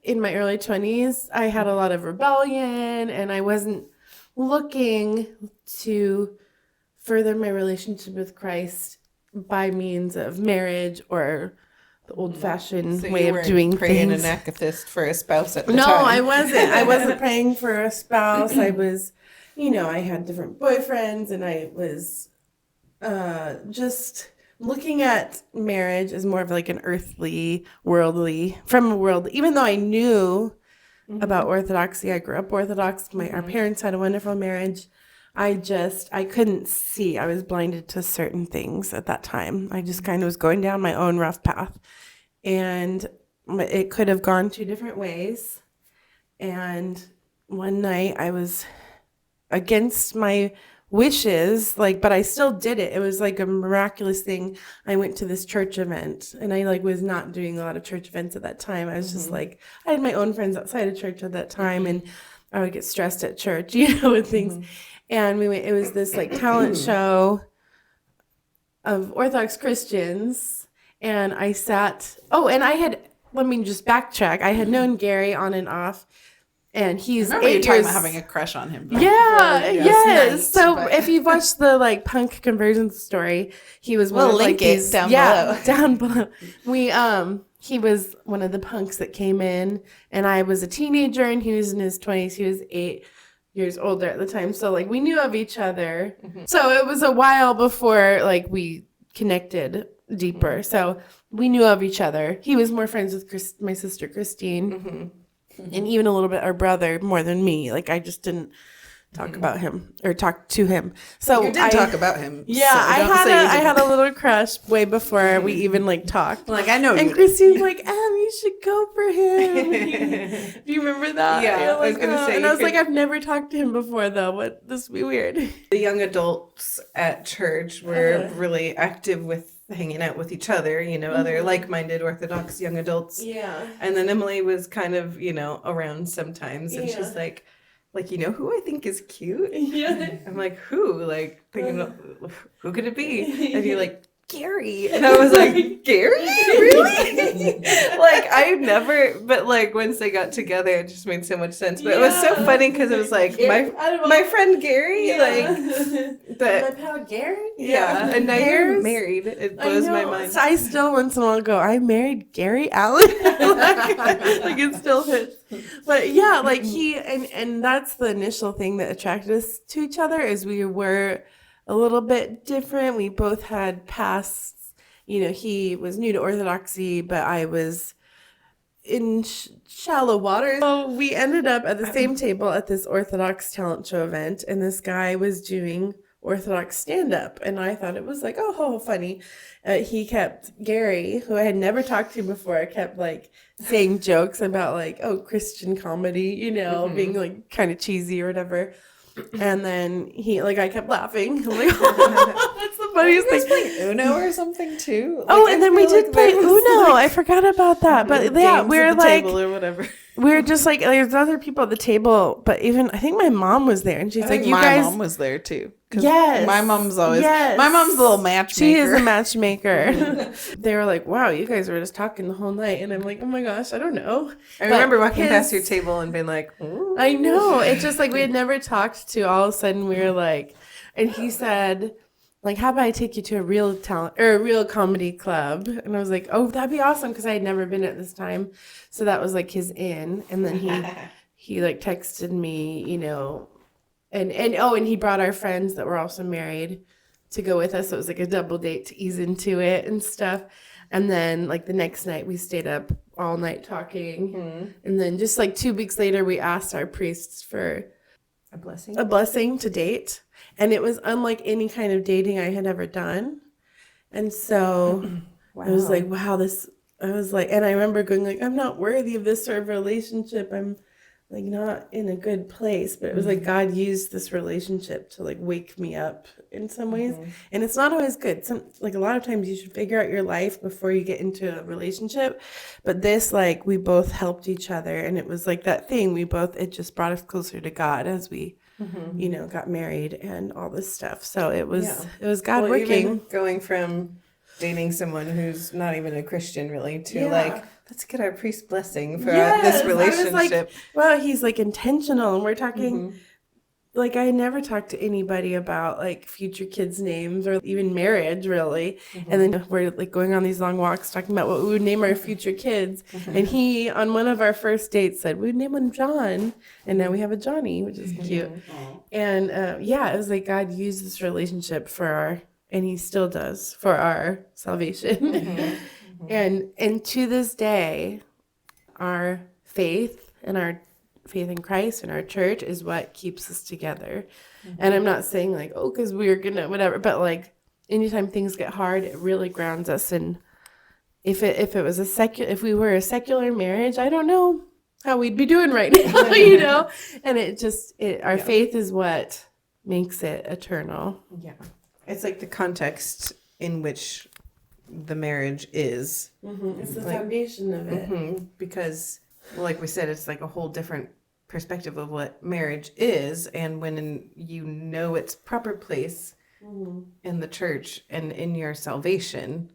in my early 20s, I had a lot of rebellion, and I wasn't looking to further my relationship with Christ by means of marriage or the old-fashioned way of doing things. Praying an Akathist for a spouse at the time. No, I wasn't. I wasn't praying for a spouse. I was, I had different boyfriends, and I was just looking at marriage as more of like an earthly, worldly, from a world. Even though I knew about Orthodoxy, I grew up Orthodox. Our parents had a wonderful marriage. I couldn't see. I was blinded to certain things at that time. I just kind of was going down my own rough path. And it could have gone 2 different ways. And one night I was against my wishes, but I still did it. It was like a miraculous thing. I went to this church event, and I was not doing a lot of church events at that time. I was just I had my own friends outside of church at that time, and I would get stressed at church, with things. And we went, it was this talent show of Orthodox Christians. And I sat, let me just backtrack. I had known Gary on and off. And he's I remember 8 you talking years. about having a crush on him. Yeah, yes. night, So but- if you've watched the like punk conversion story, he was one We'll of like link it these down below. down below. He was one of the punks that came in, and I was a teenager, and he was in his 20s. He was 8 years older at the time, so like we knew of each other. So it was a while before like we connected deeper. So we knew of each other. He was more friends with my sister Christine. And even a little bit our brother more than me. Like I just didn't talk about him or talk to him. So You did talk about him. Yeah, so I don't say you had didn't. a little crush way before we even like talked. Like, I know And you Christine's like, you should go for him. Do you remember that? Yeah, You're I was like, gonna say, and you I was like, could- I've never talked to him before though. What? This would be weird. The young adults at church were really active with hanging out with each other, other like-minded Orthodox young adults. Yeah. And then Emily was kind of, around sometimes, and she's like, who I think is cute? Yeah. I'm like, who? Like, thinking, who could it be? And you're like, Gary. And I was like, Gary? Really? Like, I never, but like, once they got together, it just made so much sense. But it was so funny because it was like, my friend Gary, like, My pal Gary? yeah. And now you're Hairs? married. It blows my mind. So I still once in a while go, I married Gary Allen. like it still hits. But yeah, like he and that's the initial thing that attracted us to each other is we were a little bit different. We both had pasts. He was new to Orthodoxy, but I was in shallow water. So we ended up at the same table at this Orthodox talent show event, and this guy was doing Orthodox stand-up, and I thought it was like, oh, funny. Gary, who I had never talked to before, kept like saying jokes about like, Christian comedy, being like kind of cheesy or whatever. And then I kept laughing. I'm like, that's the funniest thing. Playing Uno or something too. And then we did play Uno. I forgot about that. But yeah, we're like, table or whatever. we're just like, there's other people at the table. But even, I think my mom was there. And she's I like, think you my guys. mom was there too. Yes. My mom's always. Yes. My mom's a little matchmaker. She is a matchmaker. They were like, wow, you guys were just talking the whole night. And I'm like, oh my gosh, I don't know. I remember walking past your table and being like, ooh. I know. It's just like we had never talked to. All of a sudden we were like, and he said, like, how about I take you to a real talent or a real comedy club? And I was like, oh, that'd be awesome because I had never been at this time. So that was like his in. And then he like texted me, and he brought our friends that were also married to go with us. So it was like a double date to ease into it and stuff. And then like the next night we stayed up all night talking. And then just like 2 weeks later, we asked our priests for A blessing to date. And it was unlike any kind of dating I had ever done. And so I was like, wow, and I remember going like, I'm not worthy of this sort of relationship. I'm like not in a good place. But it was like God used this relationship to like wake me up in some ways. And it's not always good. Like a lot of times you should figure out your life before you get into a relationship. But this, like, we both helped each other. And it was like that thing. It just brought us closer to God as we, got married and all this stuff. So it was God working. Even going from dating someone who's not even a Christian really to like, let's get our priest blessing for this relationship. I was like, well, he's like intentional, and we're talking like I never talked to anybody about like future kids' names or even marriage really. And then we're like going on these long walks talking about what we would name our future kids. And he on one of our first dates said we would name him John, and now we have a Johnny, which is cute. And it was like God used this relationship and he still does for our salvation. And to this day, our faith in Christ and our church is what keeps us together. And I'm not saying like, because we're gonna whatever, but like anytime things get hard, it really grounds us. And if we were a secular marriage, I don't know how we'd be doing right now, And our faith is what makes it eternal. Yeah. It's like the context in which the marriage is. It's the foundation of it. Because, like we said, it's like a whole different perspective of what marriage is. And when its proper place in the church and in your salvation,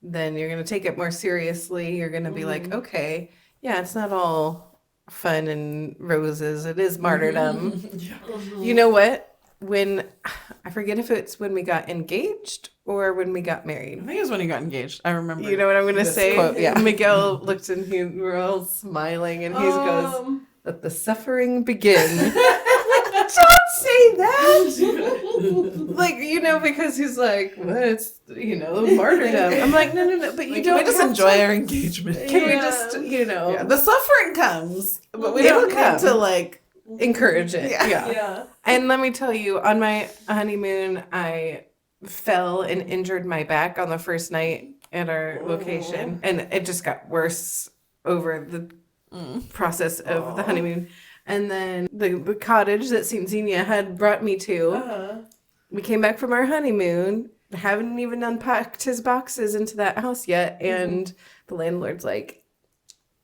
then you're going to take it more seriously. You're going to be like, okay, yeah, it's not all fun and roses. It is martyrdom. You know what? When I forget if it's when we got engaged or when we got married. I think it was when he got engaged. I remember. You know what I'm going to this say? quote, yeah. Miguel looked and we're all smiling and he goes, "Let the suffering begin." Don't say that. Like, because he's like, well, it's, martyrdom. I'm like, no, but you Like, don't can we just have enjoy to- our engagement? Can we just, Yeah, the suffering comes, but we It'll don't come. need to like. encourage it. Yeah. Yeah. And let me tell you, on my honeymoon, I fell and injured my back on the first night at our location. And it just got worse over the process of the honeymoon. And then the cottage that St. Xenia had brought me to, we came back from our honeymoon, haven't even unpacked his boxes into that house yet. And the landlord's like,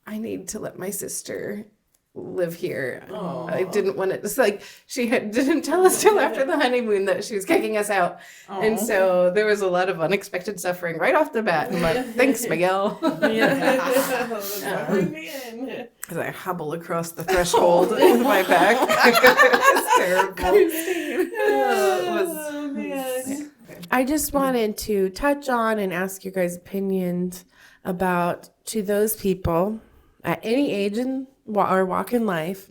I need to let my sister live here. I didn't want it. It's like didn't tell us till after the honeymoon that she was kicking us out. And so there was a lot of unexpected suffering right off the bat. I'm like, thanks, Miguel. As I hobble across the threshold with my back. It's terrible. I just wanted to touch on and ask your guys' opinions about, to those people at any age or walk in life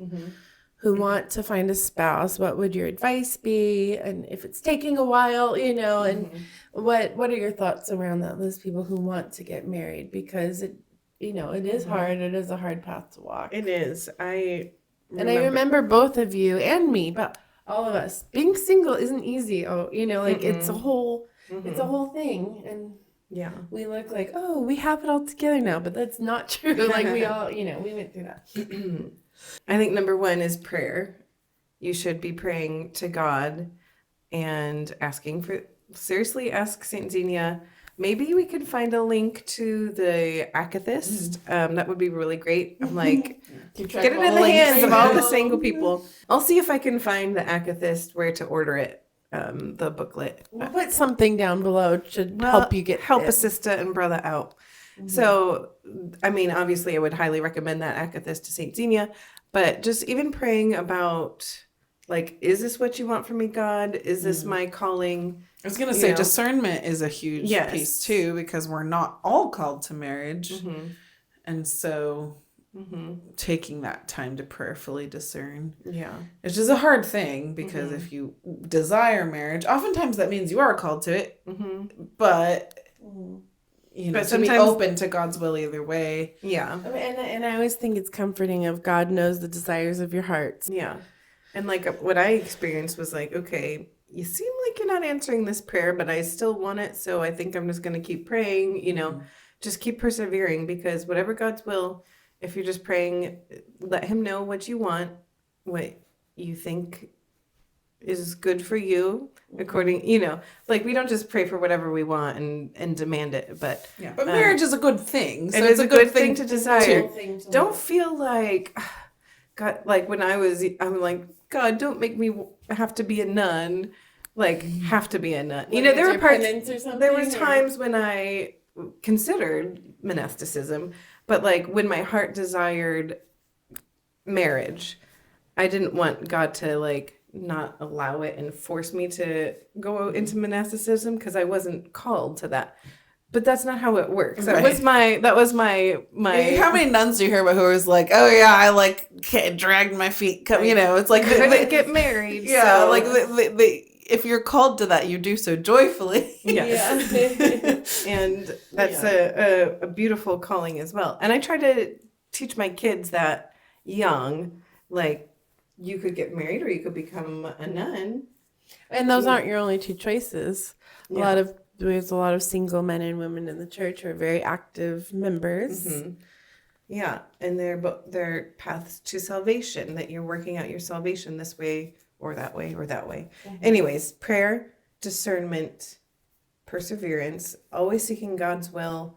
who want to find a spouse, what would your advice be? And if it's taking a while, and what are your thoughts around that? Those people who want to get married, because it is hard. It is a hard path to walk. It is. I remember both of you and me, but all of us, being single isn't easy. It's a whole thing. And yeah. we look like, oh, we have it all together now, but that's not true. Like we all, we went through that. I think number one is prayer. You should be praying to God and seriously ask St. Xenia. Maybe we could find a link to the Akathist. That would be really great. I'm like, get it in the hands of all the single people. I'll see if I can find the Akathist, where to order it, the booklet. We'll put something down below to help you get help it. a sister and brother out. So, I mean, obviously, I would highly recommend that Akathist to St. Xenia, but just even praying about, like, is this what you want from me, God? Is this my calling? I was gonna say discernment is a huge piece too, because we're not all called to marriage, and so taking that time to prayerfully discern, which is a hard thing, because if you desire marriage, oftentimes that means you are called to it, but but to be open to God's will either way. Yeah. And I always think it's comforting of God knows the desires of your hearts. Yeah. And like what I experienced was like, okay, you seem like you're not answering this prayer, but I still want it. So I think I'm just going to keep praying, just keep persevering, because whatever God's will, if you're just praying, let him know what you want, what you think is good for you, according, like we don't just pray for whatever we want and demand it, but but marriage is a good thing. So it is a good thing to desire. Don't feel like God, like when I'm like, God, don't make me have to be a nun, have to be a nun. There were there was times when I considered monasticism, but like when my heart desired marriage, I didn't want God to not allow it and force me to go into monasticism, because I wasn't called to that. But that's not how it works. That was my. How many nuns do you hear about who was like, oh yeah, I can't drag my feet. It's like they get married. Yeah, so. If you're called to that, you do so joyfully. Yes. And that's a beautiful calling as well. And I try to teach my kids that young, you could get married or you could become a nun. And those aren't your only two choices. There's a lot of single men and women in the church who are very active members. Yeah, and they're paths to salvation, that you're working out your salvation this way or that way or that way. Anyways, prayer, discernment, perseverance, always seeking God's will,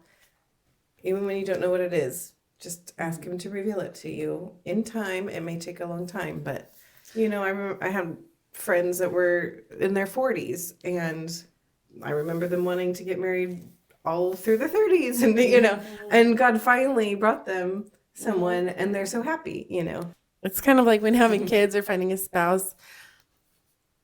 even when you don't know what it is. Just ask him to reveal it to you in time. It may take a long time, but I had friends that were in their 40s, and I remember them wanting to get married all through the 30s, and and God finally brought them someone and they're so happy, you know. It's kind of like when having kids or finding a spouse.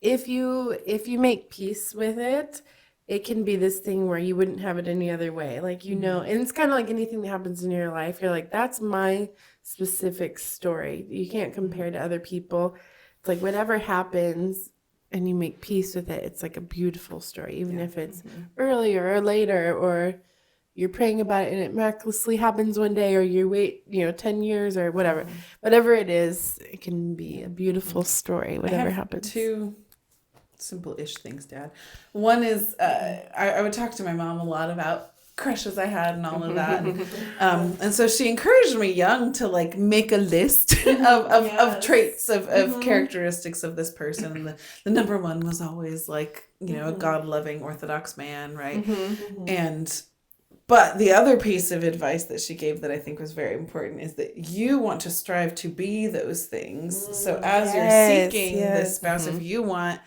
If you make peace with it, it can be this thing where you wouldn't have it any other way. Like, you know, and it's kind of like anything that happens in your life. You're like, that's my specific story. You can't compare to other people. It's like whatever happens and you make peace with it, it's like a beautiful story, even if it's earlier or later, or you're praying about it and it miraculously happens one day, or you wait, 10 years or whatever. Whatever it is, it can be a beautiful story, whatever happens. Two simple-ish things, Dad. One is I would talk to my mom a lot about crushes I had and all of that. And so she encouraged me young to like make a list of traits of characteristics of this person. And the number one was always like, a God-loving Orthodox man, right? But the other piece of advice that she gave that I think was very important is that you want to strive to be those things. So as you're seeking this spouse, if you want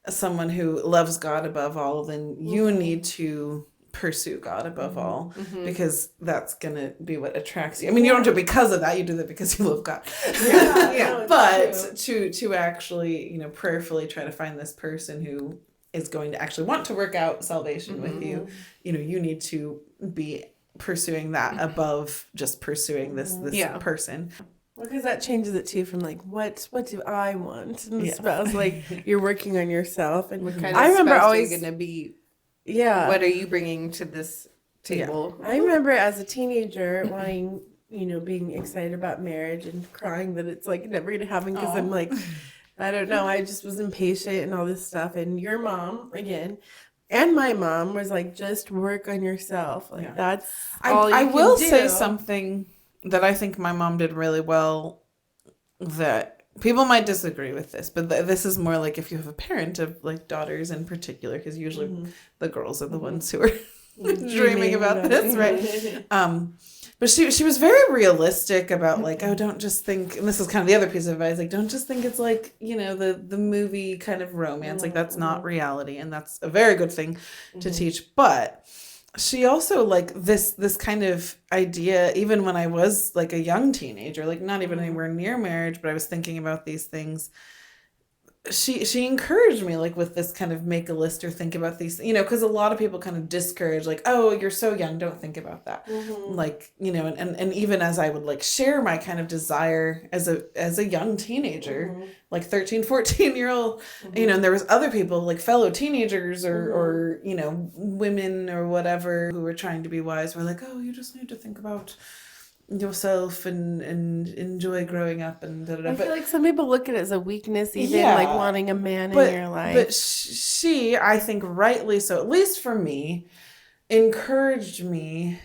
someone who loves God above all, then you need to pursue God above all, because that's going to be what attracts you. I mean, you don't do it because of that. You do that because you love God. But to actually, prayerfully try to find this person who is going to actually want to work out salvation with you, you need to be pursuing that above just pursuing this person. Well, because that changes it too, from like, what do I want? And the spouse, like, you're working on yourself. And what kind of I remember spouse always are you going to be? Yeah. What are you bringing to this table? I remember as a teenager wanting, being excited about marriage and crying that it's like never going to happen, because I'm like, I don't know. I just was impatient and all this stuff. And your mom, again, and my mom was like, just work on yourself. Like, that's all I you will can do. say something that I think my mom did really well, that people might disagree with this, but this is more like if you have a parent of like daughters in particular, because usually the girls are the ones who are dreaming about this, right? But she was very realistic about like, don't just think, and this is kind of the other piece of advice, like, don't just think it's like, the movie kind of romance, like that's not reality, and that's a very good thing to teach. But she also like this kind of idea, even when I was like a young teenager, like not even anywhere near marriage, but I was thinking about these things. She encouraged me like with this kind of make a list or think about these, because a lot of people kind of discourage like, oh, you're so young, don't think about that. Like, and even as I would like share my kind of desire as a young teenager, like 13, 14-year-old, and there was other people like fellow teenagers or women or whatever who were trying to be wise, were like, oh, you just need to think about yourself and enjoy growing up and I feel like some people look at it as a weakness, even like wanting a man in your life. But she, I think rightly so, at least for me, encouraged me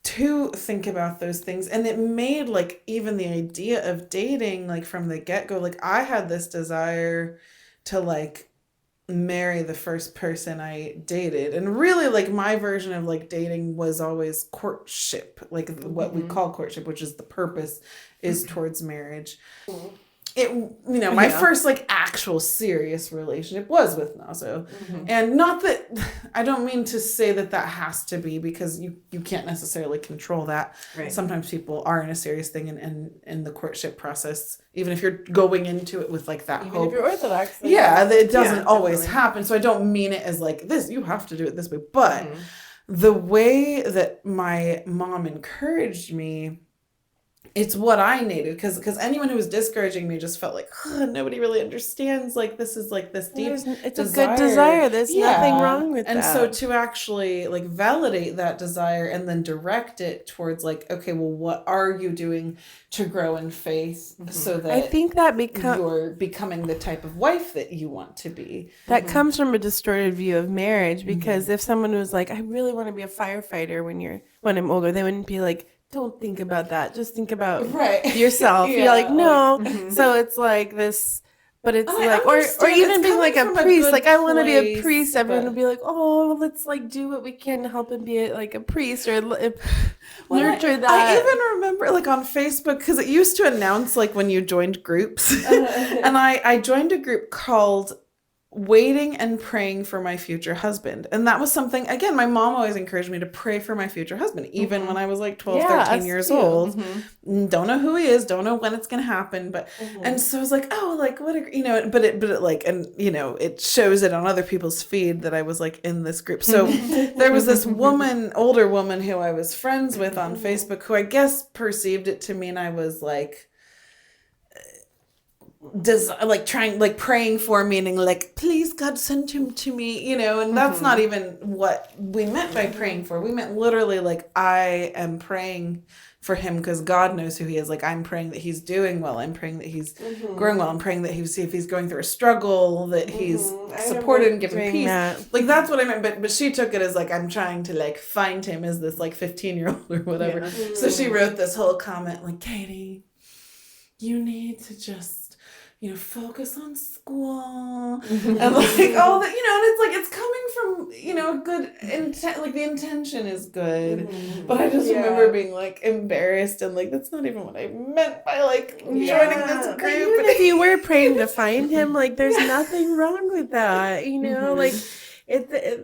to think about those things. And it made like even the idea of dating, like from the get-go, like I had this desire to like marry the first person I dated. And really like my version of like dating was always courtship, like what we call courtship, which is the purpose is towards marriage. It, my first like actual serious relationship was with Nazo. And not that, I don't mean to say that has to be, because you can't necessarily control that. Right. Sometimes people are in a serious thing and in the courtship process, even if you're going into it with like that even hope. If you're Orthodox. It doesn't always happen. So I don't mean it as like this, you have to do it this way. But the way that my mom encouraged me, it's what I needed, because anyone who was discouraging me just felt like, nobody really understands, like this is like this deep it's desire. A good desire. There's nothing wrong with that. And so to actually like validate that desire and then direct it towards like, okay, well, what are you doing to grow in faith so that I think that you're becoming the type of wife that you want to be. That comes from a distorted view of marriage, because if someone was like, I really want to be a firefighter when I'm older, they wouldn't be like, don't think about that. Just think about yourself. You're like, no. So it's like this, but it's like, or even being like a priest. Like, I want to be a priest. Everyone would be like, oh, let's like do what we can to help him be like a priest or nurture that. I even remember like on Facebook, because it used to announce like when you joined groups. And I joined a group called waiting and praying for my future husband. And that was something, again, my mom always encouraged me to pray for my future husband, even when I was like 12, 13 years old. Don't know who he is, don't know when it's going to happen. But, and so I was like, oh, like, what, but it like, and, it shows it on other people's feed that I was like in this group. So there was this older woman who I was friends with on Facebook, who I guess perceived it to mean I was like, praying for, meaning like, please God, send him to me, and that's not even what we meant by praying for. We meant literally like, I am praying for him because God knows who he is. Like, I'm praying that he's doing well. I'm praying that he's growing well. I'm praying that if he's going through a struggle, that he's supported and given peace. That. Like, that's what I meant. But she took it as like, I'm trying to like find him as this like 15-year-old or whatever. Yeah. So she wrote this whole comment like, Katie, you need to just focus on school and like all that, and it's like, it's coming from, a good intent, like the intention is good. But I just remember being like embarrassed and like, that's not even what I meant by like joining this group. But even if you were praying to find him, like there's nothing wrong with that, like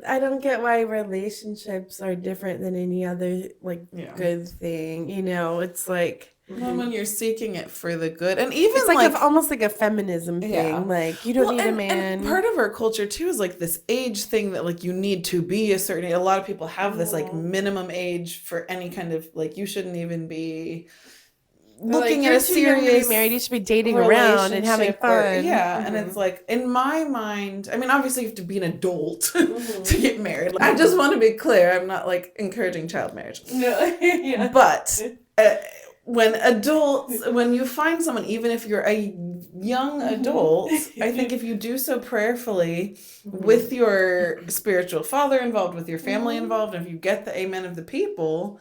I don't get why relationships are different than any other like good thing, it's like, well, when you're seeking it for the good, and even it's like almost like a feminism thing. Like you don't need a man. And part of our culture too is like this age thing that like you need to be a certain age. A lot of people have this like minimum age for any kind of like, you shouldn't even be looking at a serious married. You should be dating around and having fun. And it's like, in my mind, I mean, obviously you have to be an adult to get married. Like, I just want to be clear, I'm not like encouraging child marriage. No, but. When you find someone, even if you're a young adult, I think if you do so prayerfully with your spiritual father involved, with your family involved, if you get the amen of the people,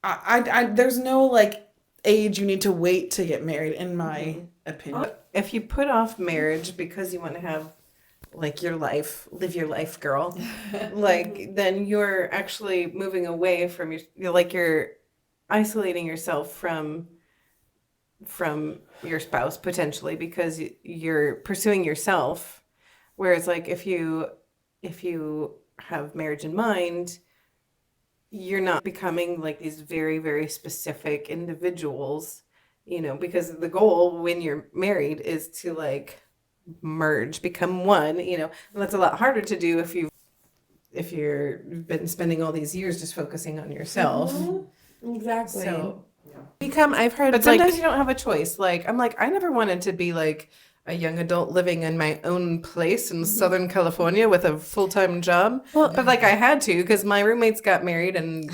I there's no like age you need to wait to get married, in my opinion. If you put off marriage because you want to have like live your life, girl, like then you're actually moving away from you're isolating yourself from your spouse potentially, because you're pursuing yourself. Whereas like if you have marriage in mind, you're not becoming like these very, very specific individuals, because the goal when you're married is to like merge, become one, and that's a lot harder to do if you've been spending all these years just focusing on yourself. Exactly. So I've heard, but sometimes you don't have a choice. Like I'm like, I never wanted to be like a young adult living in my own place in Southern California with a full-time job. Well, but like I had to, because my roommates got married, and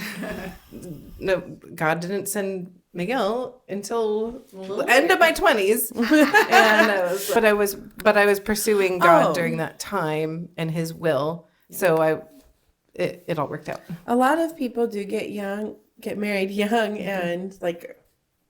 no, God didn't send Miguel until the end of my 20s. And but I was pursuing God during that time and his will. So it all worked out. A lot of people do get married young, and like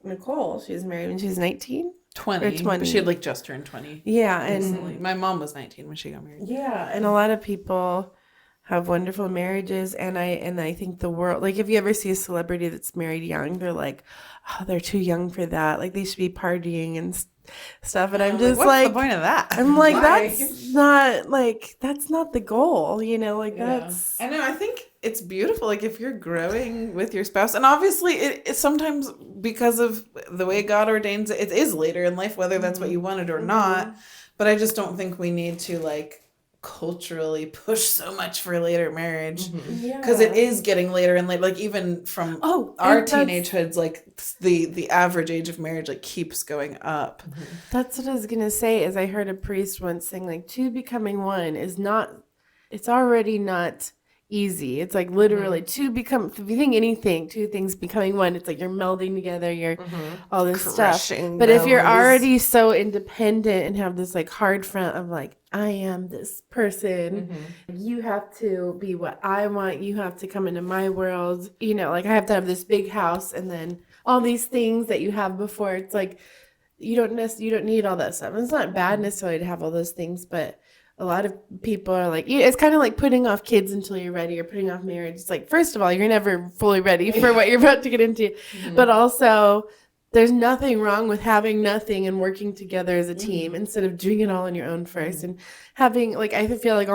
Nicole, she was married when she was 19. 20. But she had like just turned 20. Yeah, and my mom was 19 when she got married. Yeah, and a lot of people have wonderful marriages, and I think the world, like if you ever see a celebrity that's married young, they're like, oh, they're too young for that. Like they should be partying and stuff. And I'm just what's the point of that? I'm like, that's not the goal, that's. I know. I think it's beautiful. Like if you're growing with your spouse, and obviously it sometimes, because of the way God ordains it, it is later in life, whether that's what you wanted or not. But I just don't think we need to like culturally push so much for later marriage, because it is getting later and later. Like even from our teenagehoods, like the average age of marriage like keeps going up. That's what I was gonna say. Is I heard a priest once saying like two becoming one is not. It's already not easy. It's like literally if you think anything, two things becoming one, it's like you're melding together, you're all this crushing stuff. But if you're already so independent and have this like hard front of like, I am this person, you have to be what I want, you have to come into my world, like I have to have this big house, and then all these things that you have before. It's like you don't need all that stuff. And it's not bad necessarily to have all those things, but a lot of people are like, it's kind of like putting off kids until you're ready, or putting off marriage. It's like, first of all, you're never fully ready for what you're about to get into. But also, there's nothing wrong with having nothing and working together as a team instead of doing it all on your own first. And having, like, I feel like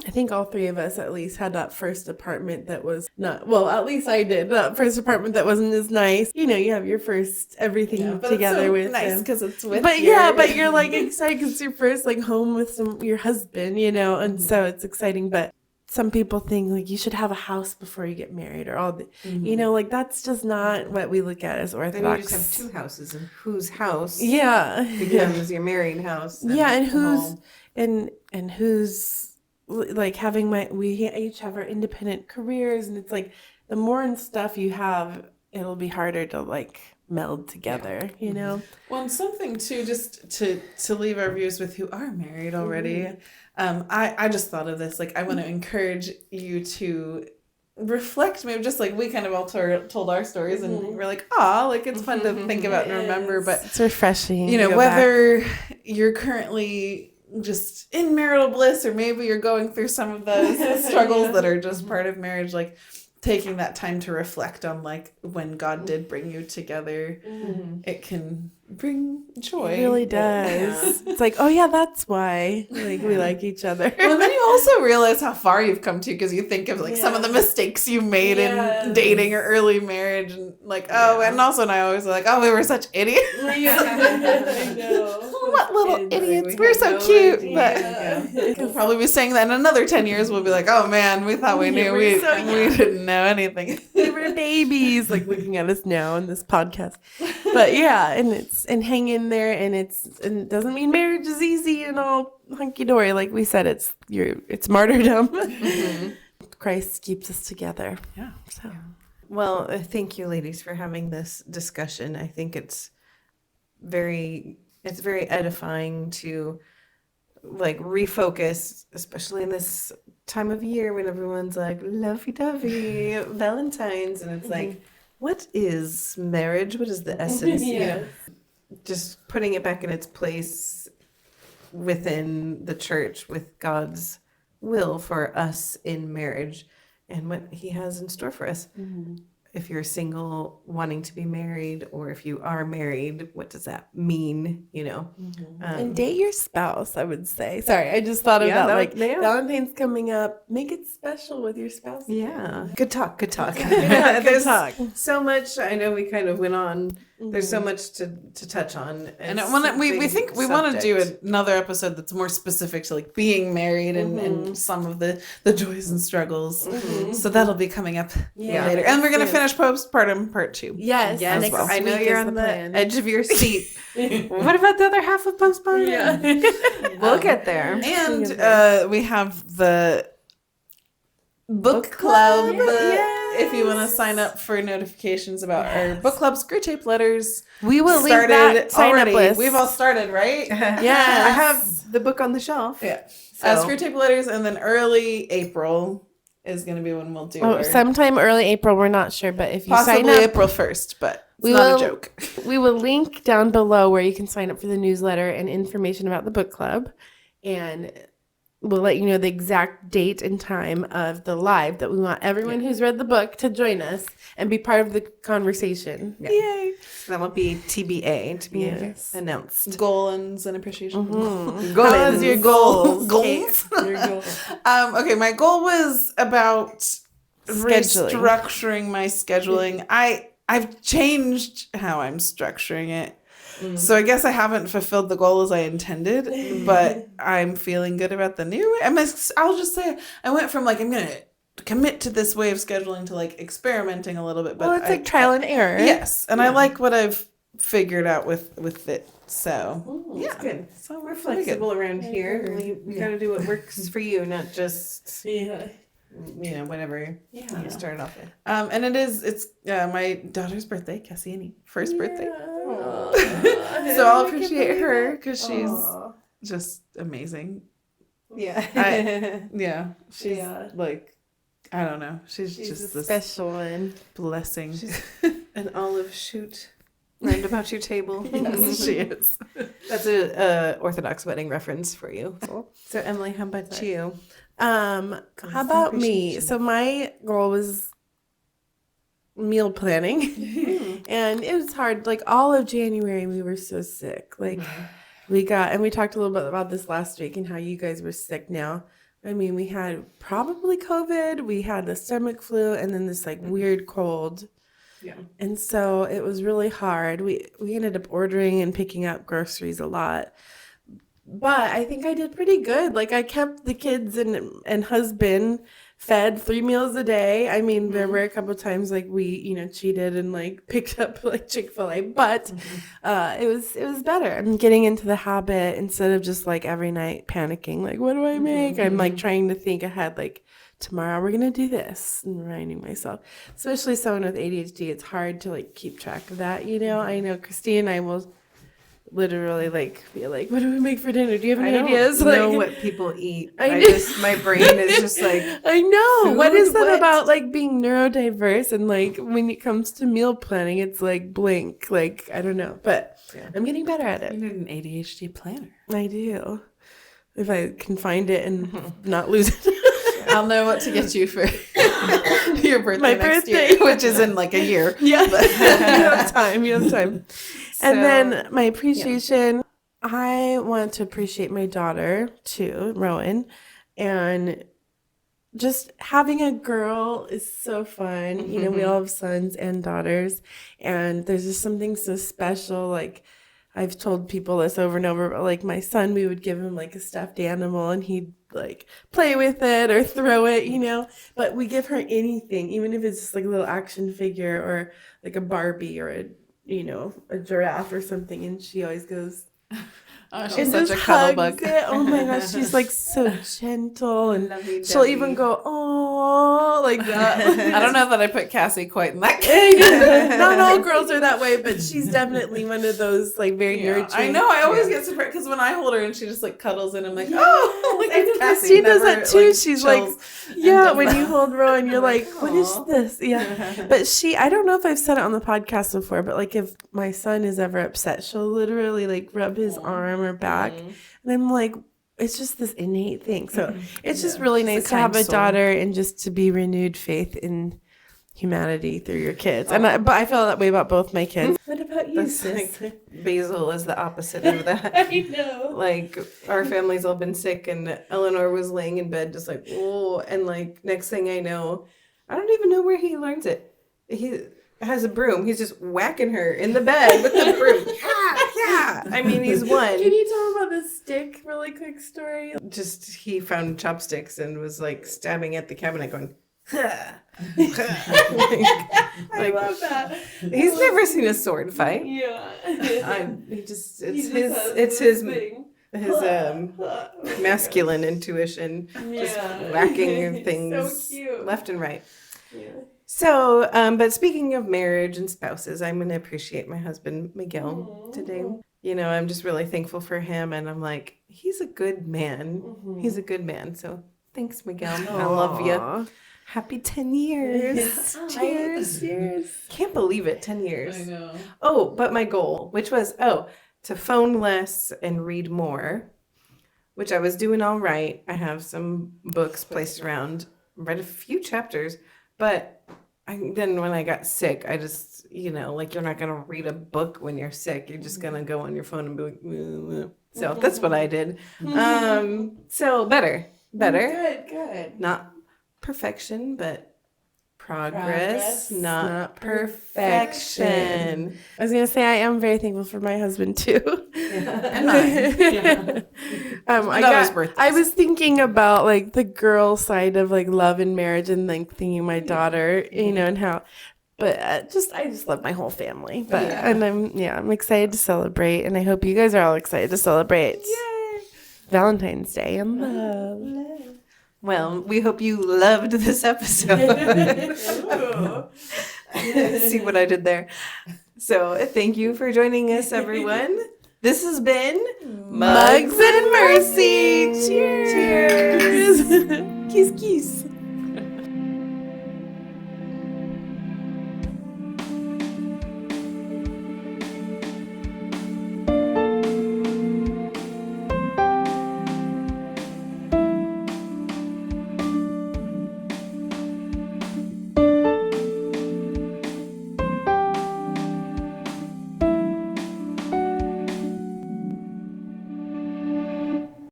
I think all three of us at least had that first apartment that was not, well, at least I did, that first apartment that wasn't as nice. You know, you have your first everything together with nice because it's with but you're like excited because it's your first like home with your husband, you know, and so it's exciting. But some people think like you should have a house before you get married or all the, you know, like that's just not what we look at as Orthodox. Then you just have two houses, and whose house becomes your married house. And who's and who's like having we each have our independent careers, and it's like the more stuff you have, it'll be harder to like meld together, you know. Well, and something too, just to leave our viewers with who are married already. I just thought of this. Like, I want to encourage you to reflect, maybe just like we kind of all told our stories, and we're like, oh, like it's fun to think about and remember. But it's refreshing, you know, whether you're currently just in marital bliss or maybe you're going through some of those struggles that are just part of marriage, like taking that time to reflect on like when God did bring you together, it can bring joy. It really does. It's like, oh yeah, that's why like we like each other. Well, and then you also realize how far you've come to, because you think of like some of the mistakes you made in dating or early marriage, and like and also I always like, oh, we were such idiots. I know. What little idiots. We're so cute. But we'll probably be saying that in another 10 years. We'll be like, oh man, we thought we knew. We didn't know anything. We were babies, like looking at us now in this podcast. But yeah, and hang in there, and it doesn't mean marriage is easy and all hunky dory. Like we said, it's martyrdom. Christ keeps us together. Yeah. So Well, thank you, ladies, for having this discussion. I think it's very edifying to like refocus, especially in this time of year when everyone's like lovey-dovey, Valentine's, and it's like, what is marriage? What is the essence? You know, just putting it back in its place within the church with God's will for us in marriage and what he has in store for us. If you're single wanting to be married, or if you are married, what does that mean? You know, and date your spouse, I would say. Sorry, I just thought of that. Like Valentine's coming up, make it special with your spouse. Yeah, good talk. Good talk. So much. I know we kind of went on. There's so much to touch on, and we think we want to do another episode that's more specific to like being married and some of the joys and struggles. So that'll be coming up later, and we're gonna finish postpartum part 2. Yes. Well. I know you're on the edge of your seat. What about the other half of postpartum? We'll get there. And we have the book club. If you want to sign up for notifications about our book club, Screw Tape Letters. We will link that sign up list. We've all started, right? I have the book on the shelf. Yeah. Screw Tape Letters, and then early April is going to be when we'll do sometime early April. We're not sure, but if you possibly sign up, April 1st, but it's not a joke. We will link down below where you can sign up for the newsletter and information about the book club, and we'll let you know the exact date and time of the live that we want everyone who's read the book to join us and be part of the conversation. Yay! So that will be TBA, to be announced. Goals and appreciation. How is your goals? Goals. Okay, my goal was about restructuring my scheduling. I've changed how I'm structuring it. So I guess I haven't fulfilled the goal as I intended, but I'm feeling good about the new way. I'll just say I went from like I'm going to commit to this way of scheduling to like experimenting a little bit. But it's like trial and error. Yes, and I like what I've figured out with it. So that's good. So we're flexible around here. We got to do what works for you, not just whatever you started off with. And it's my daughter's birthday, Xenia, first birthday. So I'll appreciate her because she's just amazing. She's like, I don't know, she's just this special one. Blessing. She's an olive shoot round about your table. Yes, she is. That's a Orthodox wedding reference for you. So Emily, how about you? How about me? So my goal was meal planning. And it was hard. Like all of January, we were so sick. Like we talked a little bit about this last week and how you guys were sick now. I mean, we had probably COVID, we had the stomach flu, and then this like weird cold. Yeah. And so it was really hard. We ended up ordering and picking up groceries a lot. But I think I did pretty good. Like I kept the kids and husband fed 3 meals a day. I mean, there were a couple of times like we, cheated and like picked up like Chick-fil-A, but it was better. I'm getting into the habit instead of just like every night panicking, like, what do I make? I'm like trying to think ahead, like tomorrow we're going to do this and reminding myself, especially someone with ADHD. It's hard to like keep track of that. I know Christine and I will literally like be like, what do we make for dinner? Do you have any ideas? I don't know what people eat. My brain is just like, I know. Food? What is that What? about like being neurodiverse and like when it comes to meal planning, it's like blink. Like I don't know, but I'm getting better at it. You need an ADHD planner. I do. If I can find it and not lose it. I'll know what to get you for your birthday My next birthday. year, which is in like a year. Yeah. You have time. And then my appreciation, I want to appreciate my daughter too, Rowan. And just having a girl is so fun. We all have sons and daughters. And there's just something so special. Like I've told people this over and over, but like my son, we would give him like a stuffed animal and he'd like play with it or throw it, but we give her anything, even if it's just like a little action figure or like a Barbie or a giraffe or something. And she always goes, oh, she's such a cuddle bug. Oh my gosh, she's like so gentle, and she'll even go, oh, like that. I don't know that I put Cassie quite in that category. Not all girls are that way, but she's definitely one of those like very nurturing. I know. I always get surprised because when I hold her and she just like cuddles and I'm like, oh, like I know Cassie Christine does never, that too. like, She's chills like, when you hold Rowan, you're like, what is this? Yeah. But I don't know if I've said it on the podcast before, but like if my son is ever upset, she'll literally like rub his arm or back. And I'm like, it's just this innate thing. So it's just really nice to have a daughter and just to be renewed faith in humanity through your kids. But I feel that way about both my kids. What about you, sis? Basil is the opposite of that. I know. Like our family's all been sick and Eleanor was laying in bed just like, oh, and like next thing I know, I don't even know where he learns it. He has a broom. He's just whacking her in the bed with the broom. Yeah. I mean, he's one. Can you tell about the stick really quick story? Just he found chopsticks and was like stabbing at the cabinet going, I love that. He's never seen a sword fight. Yeah. It's his masculine intuition, just whacking things so left and right. Yeah. So, but speaking of marriage and spouses, I'm going to appreciate my husband, Miguel, today. I'm just really thankful for him. And I'm like, he's a good man. He's a good man. So thanks, Miguel. I love you. Happy 10 years. Cheers. Cheers. Can't believe it. 10 years. I know. Oh, but my goal, which was, to phone less and read more, which I was doing all right. I have some books placed around, read a few chapters, but then when I got sick, I just, like you're not going to read a book when you're sick. You're just going to go on your phone and be like, so that's what I did. So better. Good. Not perfection, but progress, not perfection. I was gonna say I am very thankful for my husband too. And mine. I was thinking about like the girl side of like love and marriage and like thinking my daughter, and how. But I just love my whole family. But and I'm excited to celebrate, and I hope you guys are all excited to celebrate. Yay! Valentine's Day and love. Well, we hope you loved this episode. See what I did there. So thank you for joining us, everyone. This has been Mugs and Mercy.